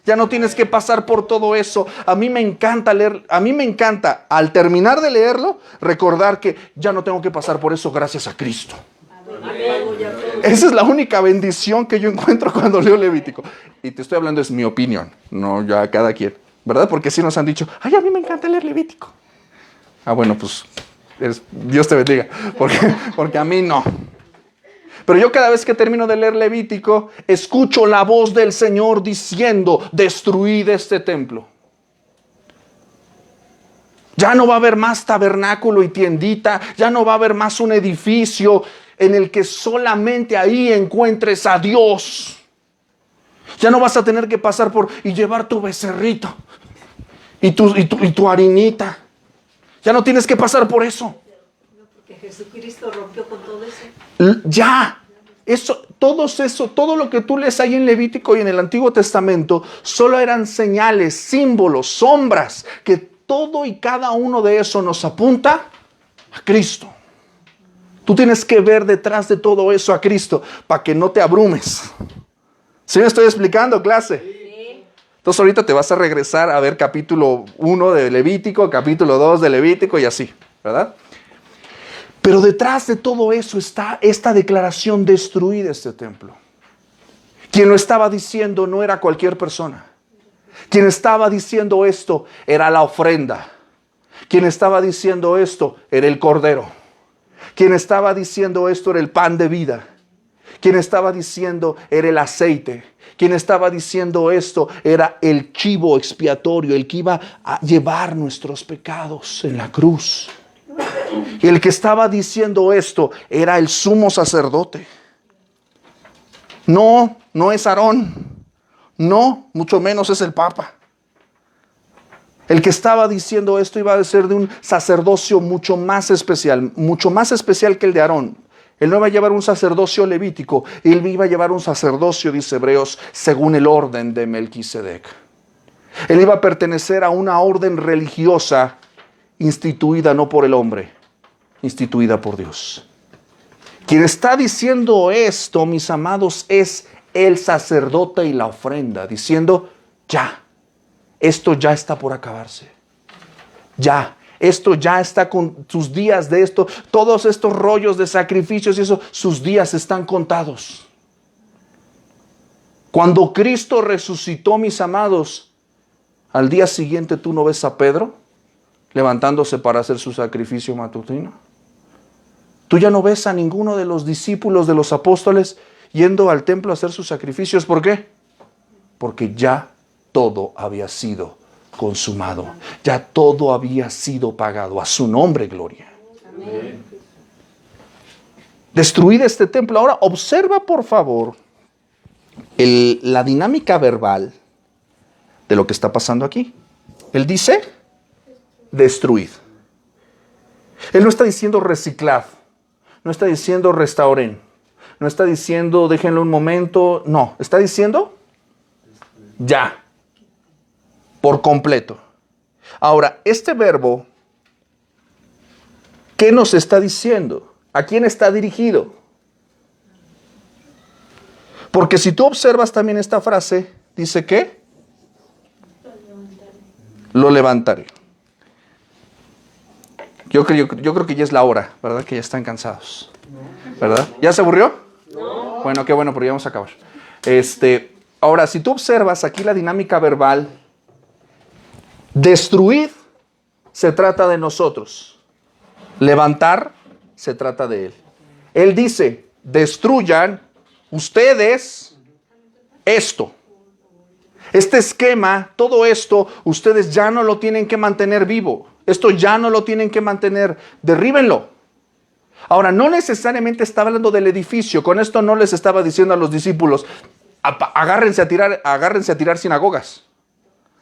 Ya no tienes que pasar por todo eso. A mí me encanta leer, a mí me encanta al terminar de leerlo recordar que ya no tengo que pasar por eso gracias a Cristo. Esa es la única bendición que yo encuentro cuando leo Levítico. Y te estoy hablando, es mi opinión, no ya cada quien. ¿Verdad? Porque sí nos han dicho, ay, a mí me encanta leer Levítico. Ah, bueno, pues Dios te bendiga, porque a mí no. Pero yo cada vez que termino de leer Levítico, escucho la voz del Señor diciendo, destruid este templo. Ya no va a haber más tabernáculo y tiendita, ya no va a haber más un edificio en el que solamente ahí encuentres a Dios. Ya no vas a tener que pasar por y llevar tu becerrito y tu harinita. Ya no tienes que pasar por eso. Porque Jesucristo rompió con todo eso. Ya. Todo lo que tú lees ahí en Levítico y en el Antiguo Testamento, solo eran señales, símbolos, sombras, que todo y cada uno de eso nos apunta a Cristo. Tú tienes que ver detrás de todo eso a Cristo para que no te abrumes. ¿Sí me estoy explicando, clase? Sí. Entonces ahorita te vas a regresar a ver capítulo 1 de Levítico, capítulo 2 de Levítico y así, ¿verdad? Pero detrás de todo eso está esta declaración: destruid este templo. Quien lo estaba diciendo no era cualquier persona. Quien estaba diciendo esto era la ofrenda. Quien estaba diciendo esto era el cordero. Quien estaba diciendo esto era el pan de vida. Quien estaba diciendo era el aceite. Quien estaba diciendo esto era el chivo expiatorio, el que iba a llevar nuestros pecados en la cruz. Y el que estaba diciendo esto era el sumo sacerdote. No es Aarón. No, mucho menos es el Papa. El que estaba diciendo esto iba a ser de un sacerdocio mucho más especial que el de Aarón. Él no iba a llevar un sacerdocio levítico, él iba a llevar un sacerdocio, dice Hebreos, según el orden de Melquisedec. Él iba a pertenecer a una orden religiosa instituida no por el hombre, instituida por Dios. Quien está diciendo esto, mis amados, es el sacerdote y la ofrenda, diciendo, ya, esto ya está por acabarse. Ya. Esto ya está con sus días de esto, todos estos rollos de sacrificios y eso, sus días están contados. Cuando Cristo resucitó, mis amados, al día siguiente tú no ves a Pedro levantándose para hacer su sacrificio matutino. Tú ya no ves a ninguno de los discípulos de los apóstoles yendo al templo a hacer sus sacrificios. ¿Por qué? Porque ya todo había sido consumado. Ya todo había sido pagado. A su nombre, gloria. Amén. Destruid este templo. Ahora observa por favor la dinámica verbal de lo que está pasando aquí. Él dice, destruid. Él no está diciendo reciclad, no está diciendo restauren, no está diciendo déjenlo un momento, no, está diciendo ya, por completo. Ahora, este verbo, ¿qué nos está diciendo? ¿A quién está dirigido? Porque si tú observas también esta frase, dice que lo levantaré. Yo creo que ya es la hora, ¿verdad? Que ya están cansados, ¿verdad? ¿Ya se aburrió? No. Bueno, qué bueno, pero ya vamos a acabar. Ahora, si tú observas aquí la dinámica verbal, destruir se trata de nosotros, levantar se trata de Él. Él dice, destruyan ustedes esto. Este esquema, todo esto, ustedes ya no lo tienen que mantener vivo. Esto ya no lo tienen que mantener. Derríbenlo. Ahora, no necesariamente está hablando del edificio. Con esto no les estaba diciendo a los discípulos, agárrense a tirar sinagogas.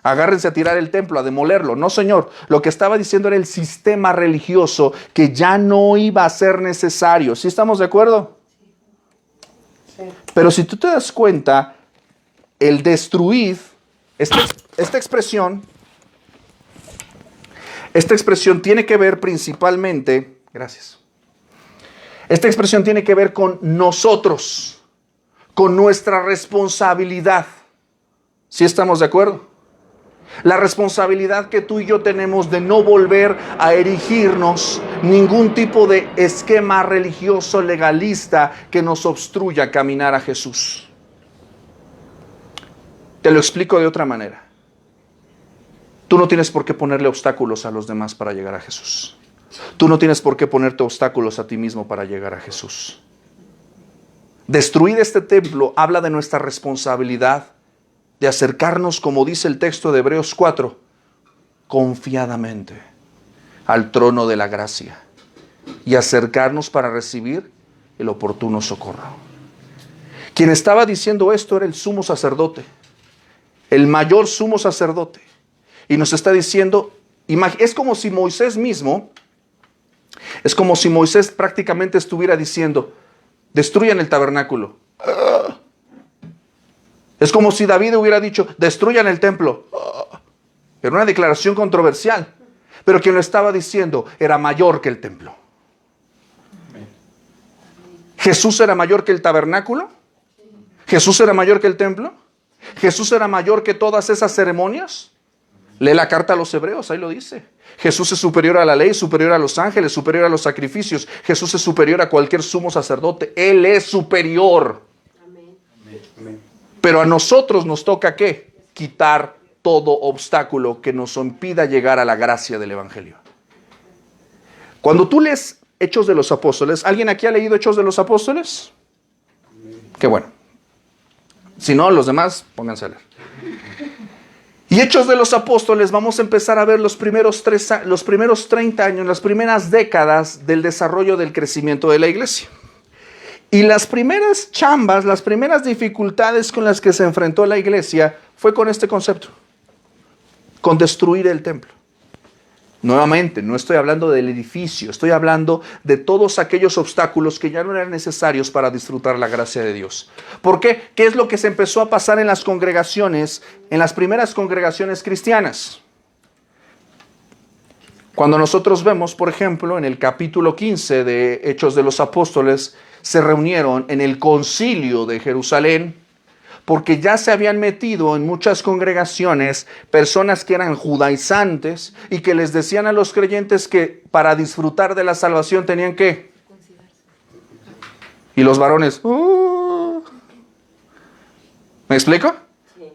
Agárrense a tirar el templo, a demolerlo. No, Señor. Lo que estaba diciendo era el sistema religioso que ya no iba a ser necesario. ¿Sí estamos de acuerdo? Sí. Pero si tú te das cuenta, el destruir, esta expresión tiene que ver principalmente, gracias. Esta expresión tiene que ver con nosotros, con nuestra responsabilidad. ¿Sí estamos de acuerdo? La responsabilidad que tú y yo tenemos de no volver a erigirnos ningún tipo de esquema religioso legalista que nos obstruya caminar a Jesús. Te lo explico de otra manera. Tú no tienes por qué ponerle obstáculos a los demás para llegar a Jesús. Tú no tienes por qué ponerte obstáculos a ti mismo para llegar a Jesús. Destruir este templo habla de nuestra responsabilidad de acercarnos, como dice el texto de Hebreos 4, confiadamente al trono de la gracia y acercarnos para recibir el oportuno socorro. Quien estaba diciendo esto era el sumo sacerdote, el mayor sumo sacerdote, y nos está diciendo, es como si Moisés prácticamente estuviera diciendo, destruyan el tabernáculo. Es como si David hubiera dicho, destruyan el templo. Era una declaración controversial, pero quien lo estaba diciendo era mayor que el templo. ¿Jesús era mayor que el tabernáculo? ¿Jesús era mayor que el templo? ¿Jesús era mayor que todas esas ceremonias? Lee la carta a los Hebreos, ahí lo dice. Jesús es superior a la ley, superior a los ángeles, superior a los sacrificios. Jesús es superior a cualquier sumo sacerdote. Él es superior. Amén. Pero a nosotros nos toca, ¿qué? Quitar todo obstáculo que nos impida llegar a la gracia del Evangelio. Cuando tú lees Hechos de los Apóstoles, ¿alguien aquí ha leído Hechos de los Apóstoles? Qué bueno. Si no, los demás, pónganse a leer. Y Hechos de los Apóstoles, vamos a empezar a ver los primeros 30 años, las primeras décadas del desarrollo del crecimiento de la iglesia. Y las primeras chambas, las primeras dificultades con las que se enfrentó la iglesia fue con este concepto, con destruir el templo. Nuevamente, no estoy hablando del edificio, estoy hablando de todos aquellos obstáculos que ya no eran necesarios para disfrutar la gracia de Dios. ¿Por qué? ¿Qué es lo que se empezó a pasar en las congregaciones, en las primeras congregaciones cristianas? Cuando nosotros vemos, por ejemplo, en el capítulo 15 de Hechos de los Apóstoles, se reunieron en el concilio de Jerusalén, porque ya se habían metido en muchas congregaciones personas que eran judaizantes y que les decían a los creyentes que para disfrutar de la salvación tenían que... Y los varones... ¿Me explico?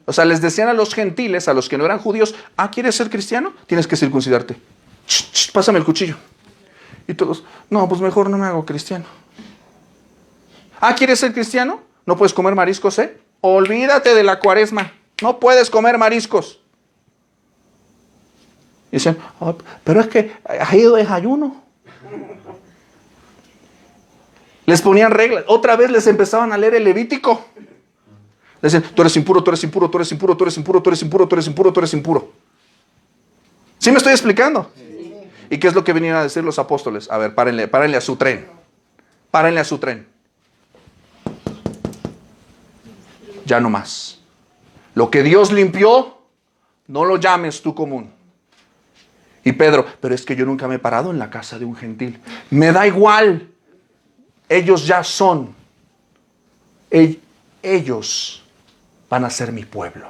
O sea, les decían a los gentiles, a los que no eran judíos, ¿quieres ser cristiano? Tienes que circuncidarte. Pásame el cuchillo. Y todos, no, pues mejor no me hago cristiano. ¿Quieres ser cristiano? No puedes comer mariscos, Olvídate de la cuaresma. No puedes comer mariscos. Y dicen, "Oh, pero es que ha ido desayuno". Les ponían reglas. Otra vez les empezaban a leer el Levítico. Les decían, tú eres impuro, tú eres impuro, tú eres impuro, tú eres impuro, tú eres impuro, tú eres impuro, tú eres impuro. ¿Sí me estoy explicando? Sí. ¿Y qué es lo que venían a decir los apóstoles? A ver, párenle a su tren. Párenle a su tren. Ya no más. Lo que Dios limpió, no lo llames tú común. Y Pedro, pero es que yo nunca me he parado en la casa de un gentil. Me da igual. Ellos ya son. Ellos van a ser mi pueblo.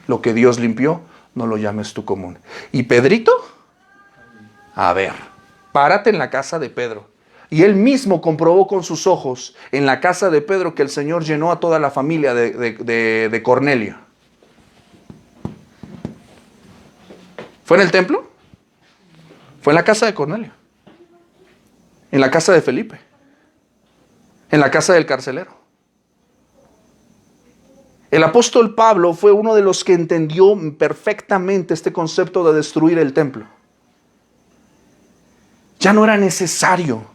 Lo que Dios limpió, no lo llames tú común. Y Pedrito, a ver, párate en la casa de Pedro. Y él mismo comprobó con sus ojos en la casa de Pedro que el Señor llenó a toda la familia de Cornelio. ¿Fue en el templo? Fue en la casa de Cornelio. En la casa de Felipe. En la casa del carcelero. El apóstol Pablo fue uno de los que entendió perfectamente este concepto de destruir el templo. Ya no era necesario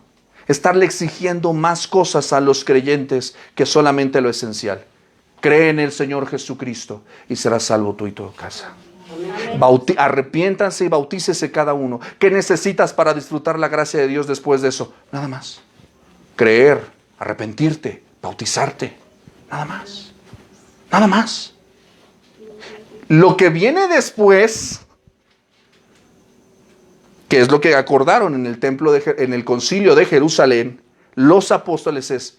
estarle exigiendo más cosas a los creyentes que solamente lo esencial. Cree en el Señor Jesucristo y serás salvo tú y tu casa. Arrepiéntanse y bautícese cada uno. ¿Qué necesitas para disfrutar la gracia de Dios después de eso? Nada más. Creer, arrepentirte, bautizarte. Nada más. Nada más. Lo que viene después, que es lo que acordaron en el templo en el concilio de Jerusalén, los apóstoles es,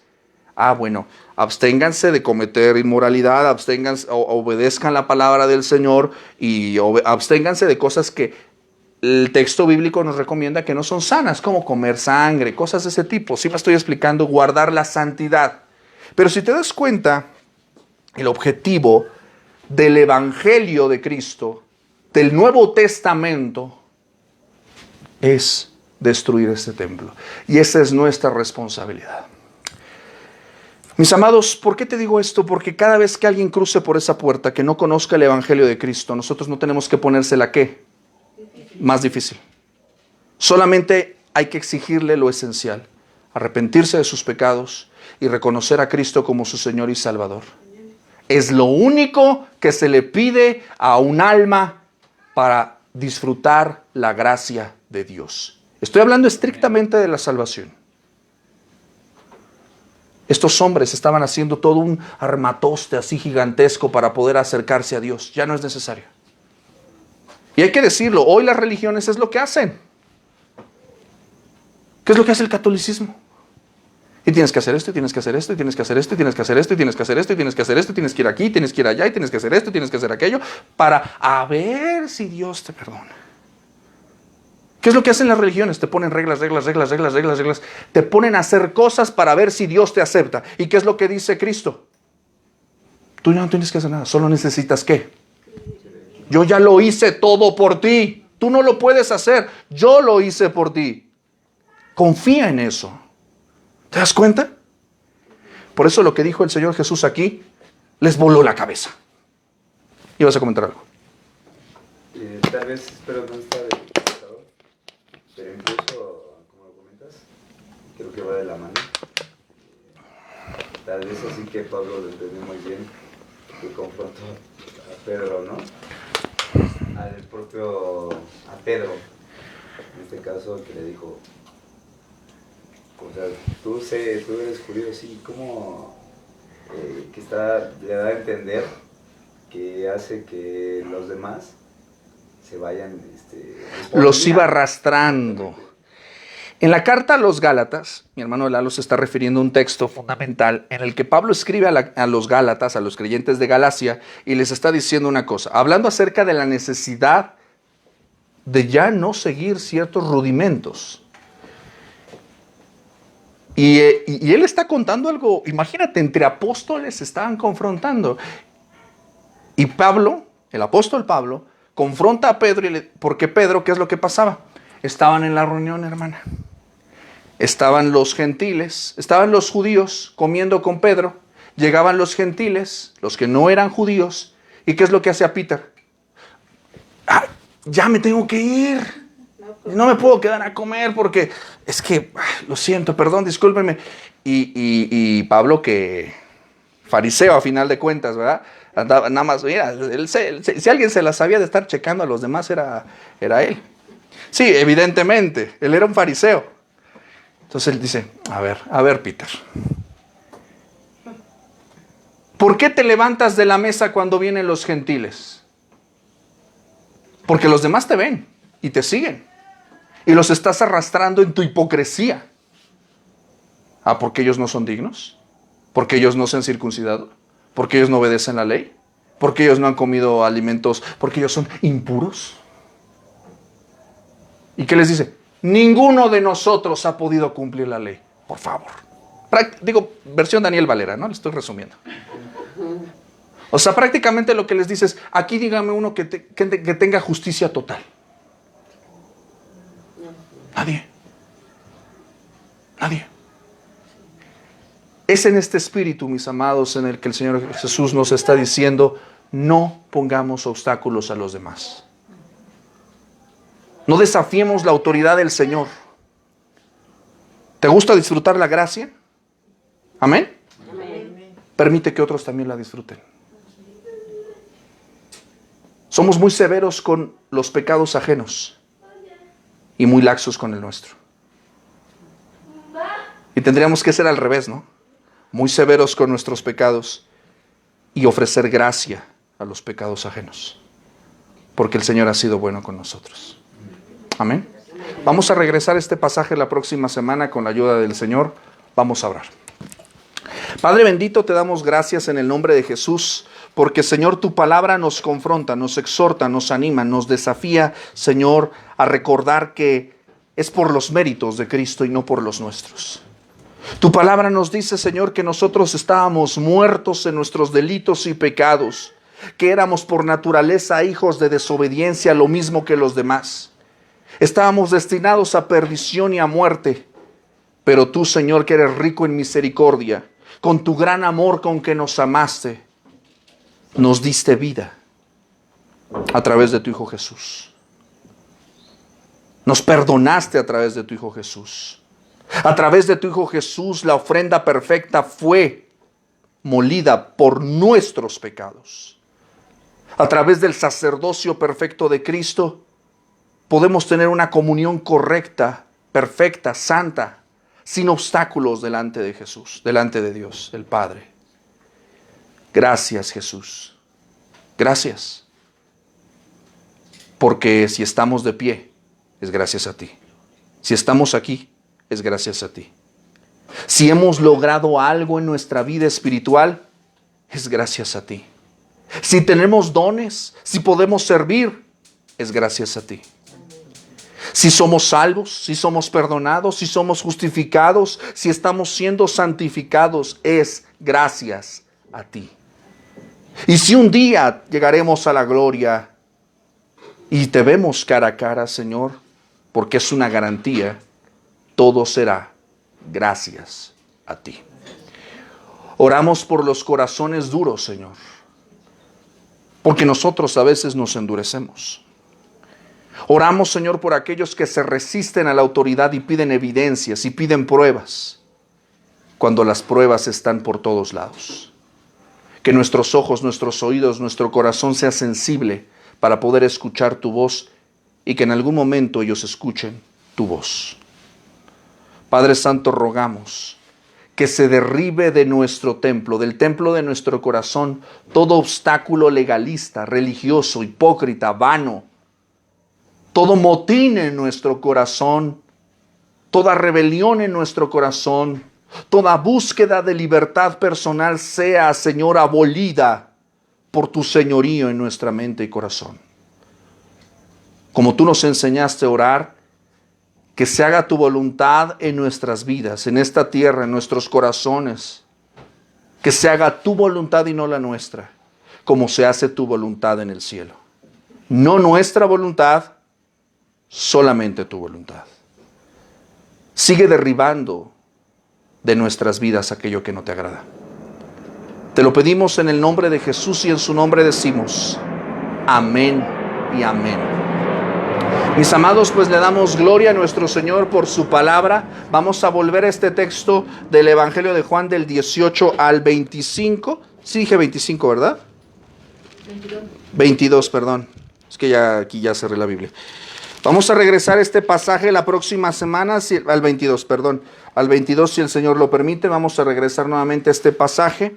bueno, absténganse de cometer inmoralidad, absténganse, obedezcan la palabra del Señor y absténganse de cosas que el texto bíblico nos recomienda que no son sanas, como comer sangre, cosas de ese tipo. Sí me estoy explicando, guardar la santidad. Pero si te das cuenta, el objetivo del Evangelio de Cristo, del Nuevo Testamento, es destruir este templo. Y esa es nuestra responsabilidad. Mis amados, ¿por qué te digo esto? Porque cada vez que alguien cruce por esa puerta que no conozca el Evangelio de Cristo, nosotros no tenemos que ponérsela ¿qué? Más difícil. Solamente hay que exigirle lo esencial: arrepentirse de sus pecados y reconocer a Cristo como su Señor y Salvador. Es lo único que se le pide a un alma para disfrutar la gracia de Dios. Estoy hablando estrictamente de la salvación. Estos hombres estaban haciendo todo un armatoste así gigantesco para poder acercarse a Dios. Ya no es necesario. Y hay que decirlo, hoy las religiones es lo que hacen. ¿Qué es lo que hace el catolicismo? Y tienes que hacer esto, y tienes que hacer esto, y tienes que hacer esto, y tienes que hacer esto, y tienes que hacer esto, y tienes que hacer esto, y tienes que ir aquí, tienes que ir allá, y tienes que hacer esto, y tienes que hacer aquello, para a ver si Dios te perdona. ¿Qué es lo que hacen las religiones? Te ponen reglas. Te ponen a hacer cosas para ver si Dios te acepta. ¿Y qué es lo que dice Cristo? Tú ya no tienes que hacer nada, solo necesitas ¿qué? Yo ya lo hice todo por ti. Tú no lo puedes hacer, yo lo hice por ti. Confía en eso. ¿Te das cuenta? Por eso lo que dijo el Señor Jesús aquí les voló la cabeza. ¿Ibas a comentar algo? Tal vez, espero no estar equivocado, pero incluso, como lo comentas, creo que va de la mano. Tal vez así que Pablo lo entendió muy bien, que confrontó a Pedro, ¿no? A Pedro, en este caso, que le dijo, o sea, tú eres judío, sí, ¿cómo que le da a entender que hace que los demás se vayan? Los iba arrastrando. En la carta a los Gálatas, mi hermano Lalo se está refiriendo a un texto fundamental en el que Pablo escribe a los Gálatas, a los creyentes de Galacia, y les está diciendo una cosa, hablando acerca de la necesidad de ya no seguir ciertos rudimentos. Y él está contando algo, imagínate, entre apóstoles se estaban confrontando. Y Pablo, el apóstol Pablo, confronta a Pedro, porque Pedro, ¿qué es lo que pasaba? Estaban en la reunión, hermana. Estaban los gentiles, estaban los judíos comiendo con Pedro. Llegaban los gentiles, los que no eran judíos. ¿Y qué es lo que hace a Peter? ya me tengo que ir. No me puedo quedar a comer porque es que, lo siento, perdón, discúlpenme. Y Pablo, que fariseo a final de cuentas, ¿verdad? Andaba, nada más, mira, si alguien se la sabía de estar checando a los demás era él. Sí, evidentemente, él era un fariseo. Entonces él dice, a ver, Peter. ¿Por qué te levantas de la mesa cuando vienen los gentiles? Porque los demás te ven y te siguen. Y los estás arrastrando en tu hipocresía. ¿Porque ellos no son dignos? ¿Porque ellos no se han circuncidado? ¿Porque ellos no obedecen la ley? ¿Porque ellos no han comido alimentos? ¿Porque ellos son impuros? ¿Y qué les dice? Ninguno de nosotros ha podido cumplir la ley. Por favor. Digo, versión Daniel Valera, ¿no? Le estoy resumiendo. O sea, prácticamente lo que les dice es, aquí dígame uno que tenga justicia total. Nadie. Es en este espíritu, mis amados, en el que el Señor Jesús nos está diciendo, no pongamos obstáculos a los demás. No desafiemos la autoridad del Señor. ¿Te gusta disfrutar la gracia? ¿Amén? Amén. Permite que otros también la disfruten. Somos muy severos con los pecados ajenos y muy laxos con el nuestro. Y tendríamos que ser al revés, ¿no? Muy severos con nuestros pecados y ofrecer gracia a los pecados ajenos. Porque el Señor ha sido bueno con nosotros. Amén. Vamos a regresar a este pasaje la próxima semana con la ayuda del Señor. Vamos a orar. Padre bendito, te damos gracias en el nombre de Jesús, porque Señor, tu palabra nos confronta, nos exhorta, nos anima, nos desafía, Señor, a recordar que es por los méritos de Cristo y no por los nuestros. Tu palabra nos dice, Señor, que nosotros estábamos muertos en nuestros delitos y pecados, que éramos por naturaleza hijos de desobediencia, lo mismo que los demás. Estábamos destinados a perdición y a muerte, pero tú, Señor, que eres rico en misericordia, con tu gran amor con que nos amaste, nos diste vida a través de tu Hijo Jesús. Nos perdonaste a través de tu Hijo Jesús. A través de tu Hijo Jesús, la ofrenda perfecta fue molida por nuestros pecados. A través del sacerdocio perfecto de Cristo, podemos tener una comunión correcta, perfecta, santa, sin obstáculos delante de Jesús, delante de Dios, el Padre. Gracias, Jesús. Gracias. Porque si estamos de pie, es gracias a ti. Si estamos aquí, es gracias a ti. Si hemos logrado algo en nuestra vida espiritual, es gracias a ti. Si tenemos dones, si podemos servir, es gracias a ti. Si somos salvos, si somos perdonados, si somos justificados, si estamos siendo santificados, es gracias a ti. Y si un día llegaremos a la gloria y te vemos cara a cara, Señor, porque es una garantía, todo será gracias a ti. Oramos por los corazones duros, Señor, porque nosotros a veces nos endurecemos. Oramos, Señor, por aquellos que se resisten a la autoridad y piden evidencias y piden pruebas, cuando las pruebas están por todos lados. Que nuestros ojos, nuestros oídos, nuestro corazón sea sensible para poder escuchar tu voz y que en algún momento ellos escuchen tu voz. Padre Santo, rogamos que se derribe de nuestro templo, del templo de nuestro corazón, todo obstáculo legalista, religioso, hipócrita, vano, todo motín en nuestro corazón, toda rebelión en nuestro corazón, toda búsqueda de libertad personal sea, Señor, abolida por tu señorío en nuestra mente y corazón. Como tú nos enseñaste a orar, que se haga tu voluntad en nuestras vidas, en esta tierra, en nuestros corazones. Que se haga tu voluntad y no la nuestra, como se hace tu voluntad en el cielo. No nuestra voluntad, solamente tu voluntad. Sigue derribando de nuestras vidas aquello que no te agrada. Te lo pedimos en el nombre de Jesús y en su nombre decimos amén y amén. Mis amados, pues le damos gloria a nuestro Señor por su palabra. Vamos a volver a este texto del Evangelio de Juan del 18 al 25. Sí dije 25, ¿verdad? 22, perdón. Es que ya aquí ya cerré la Biblia. Vamos a regresar a este pasaje la próxima semana, al 22, perdón. Al 22, si el Señor lo permite, vamos a regresar nuevamente a este pasaje.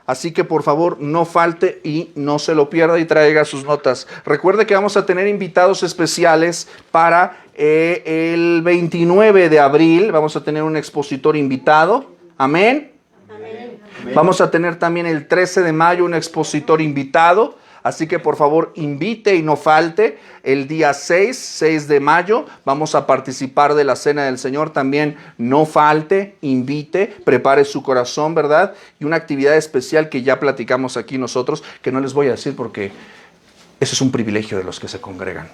Así que por favor no falte y no se lo pierda y traiga sus notas. Recuerde que vamos a tener invitados especiales para el 29 de abril. Vamos a tener un expositor invitado. Amén. Amén. Vamos a tener también el 13 de mayo un expositor invitado. Así que por favor invite y no falte. El día 6 de mayo vamos a participar de la Cena del Señor. También no falte, invite, prepare su corazón, ¿verdad? Y una actividad especial que ya platicamos aquí nosotros, que no les voy a decir porque ese es un privilegio de los que se congregan.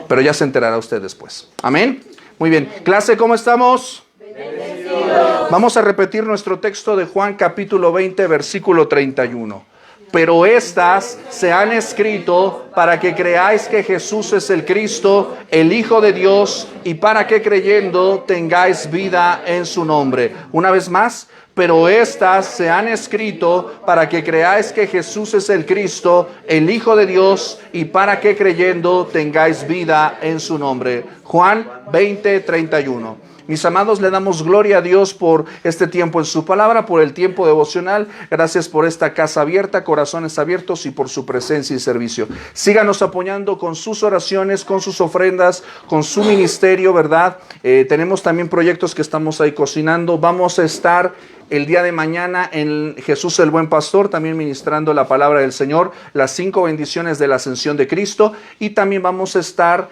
Pero ya se enterará usted después. Amén. Muy bien. Clase, ¿cómo estamos? Bendecidos. Vamos a repetir nuestro texto de Juan capítulo 20, versículo 31. Pero estas se han escrito para que creáis que Jesús es el Cristo, el Hijo de Dios, y para que creyendo tengáis vida en su nombre. Una vez más, pero estas se han escrito para que creáis que Jesús es el Cristo, el Hijo de Dios, y para que creyendo tengáis vida en su nombre. Juan 20, 31. Mis amados, le damos gloria a Dios por este tiempo en su palabra, por el tiempo devocional. Gracias por esta casa abierta, corazones abiertos y por su presencia y servicio. Síganos apoyando con sus oraciones, con sus ofrendas, con su ministerio, ¿verdad? Tenemos también proyectos que estamos ahí cocinando. Vamos a estar el día de mañana en Jesús el Buen Pastor, también ministrando la palabra del Señor, las 5 bendiciones de la ascensión de Cristo. Y también vamos a estar...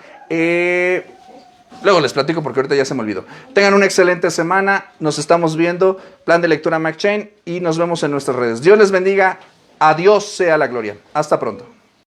Luego les platico porque ahorita ya se me olvidó. Tengan una excelente semana. Nos estamos viendo. Plan de lectura McChain. Y nos vemos en nuestras redes. Dios les bendiga. A Dios sea la gloria. Hasta pronto.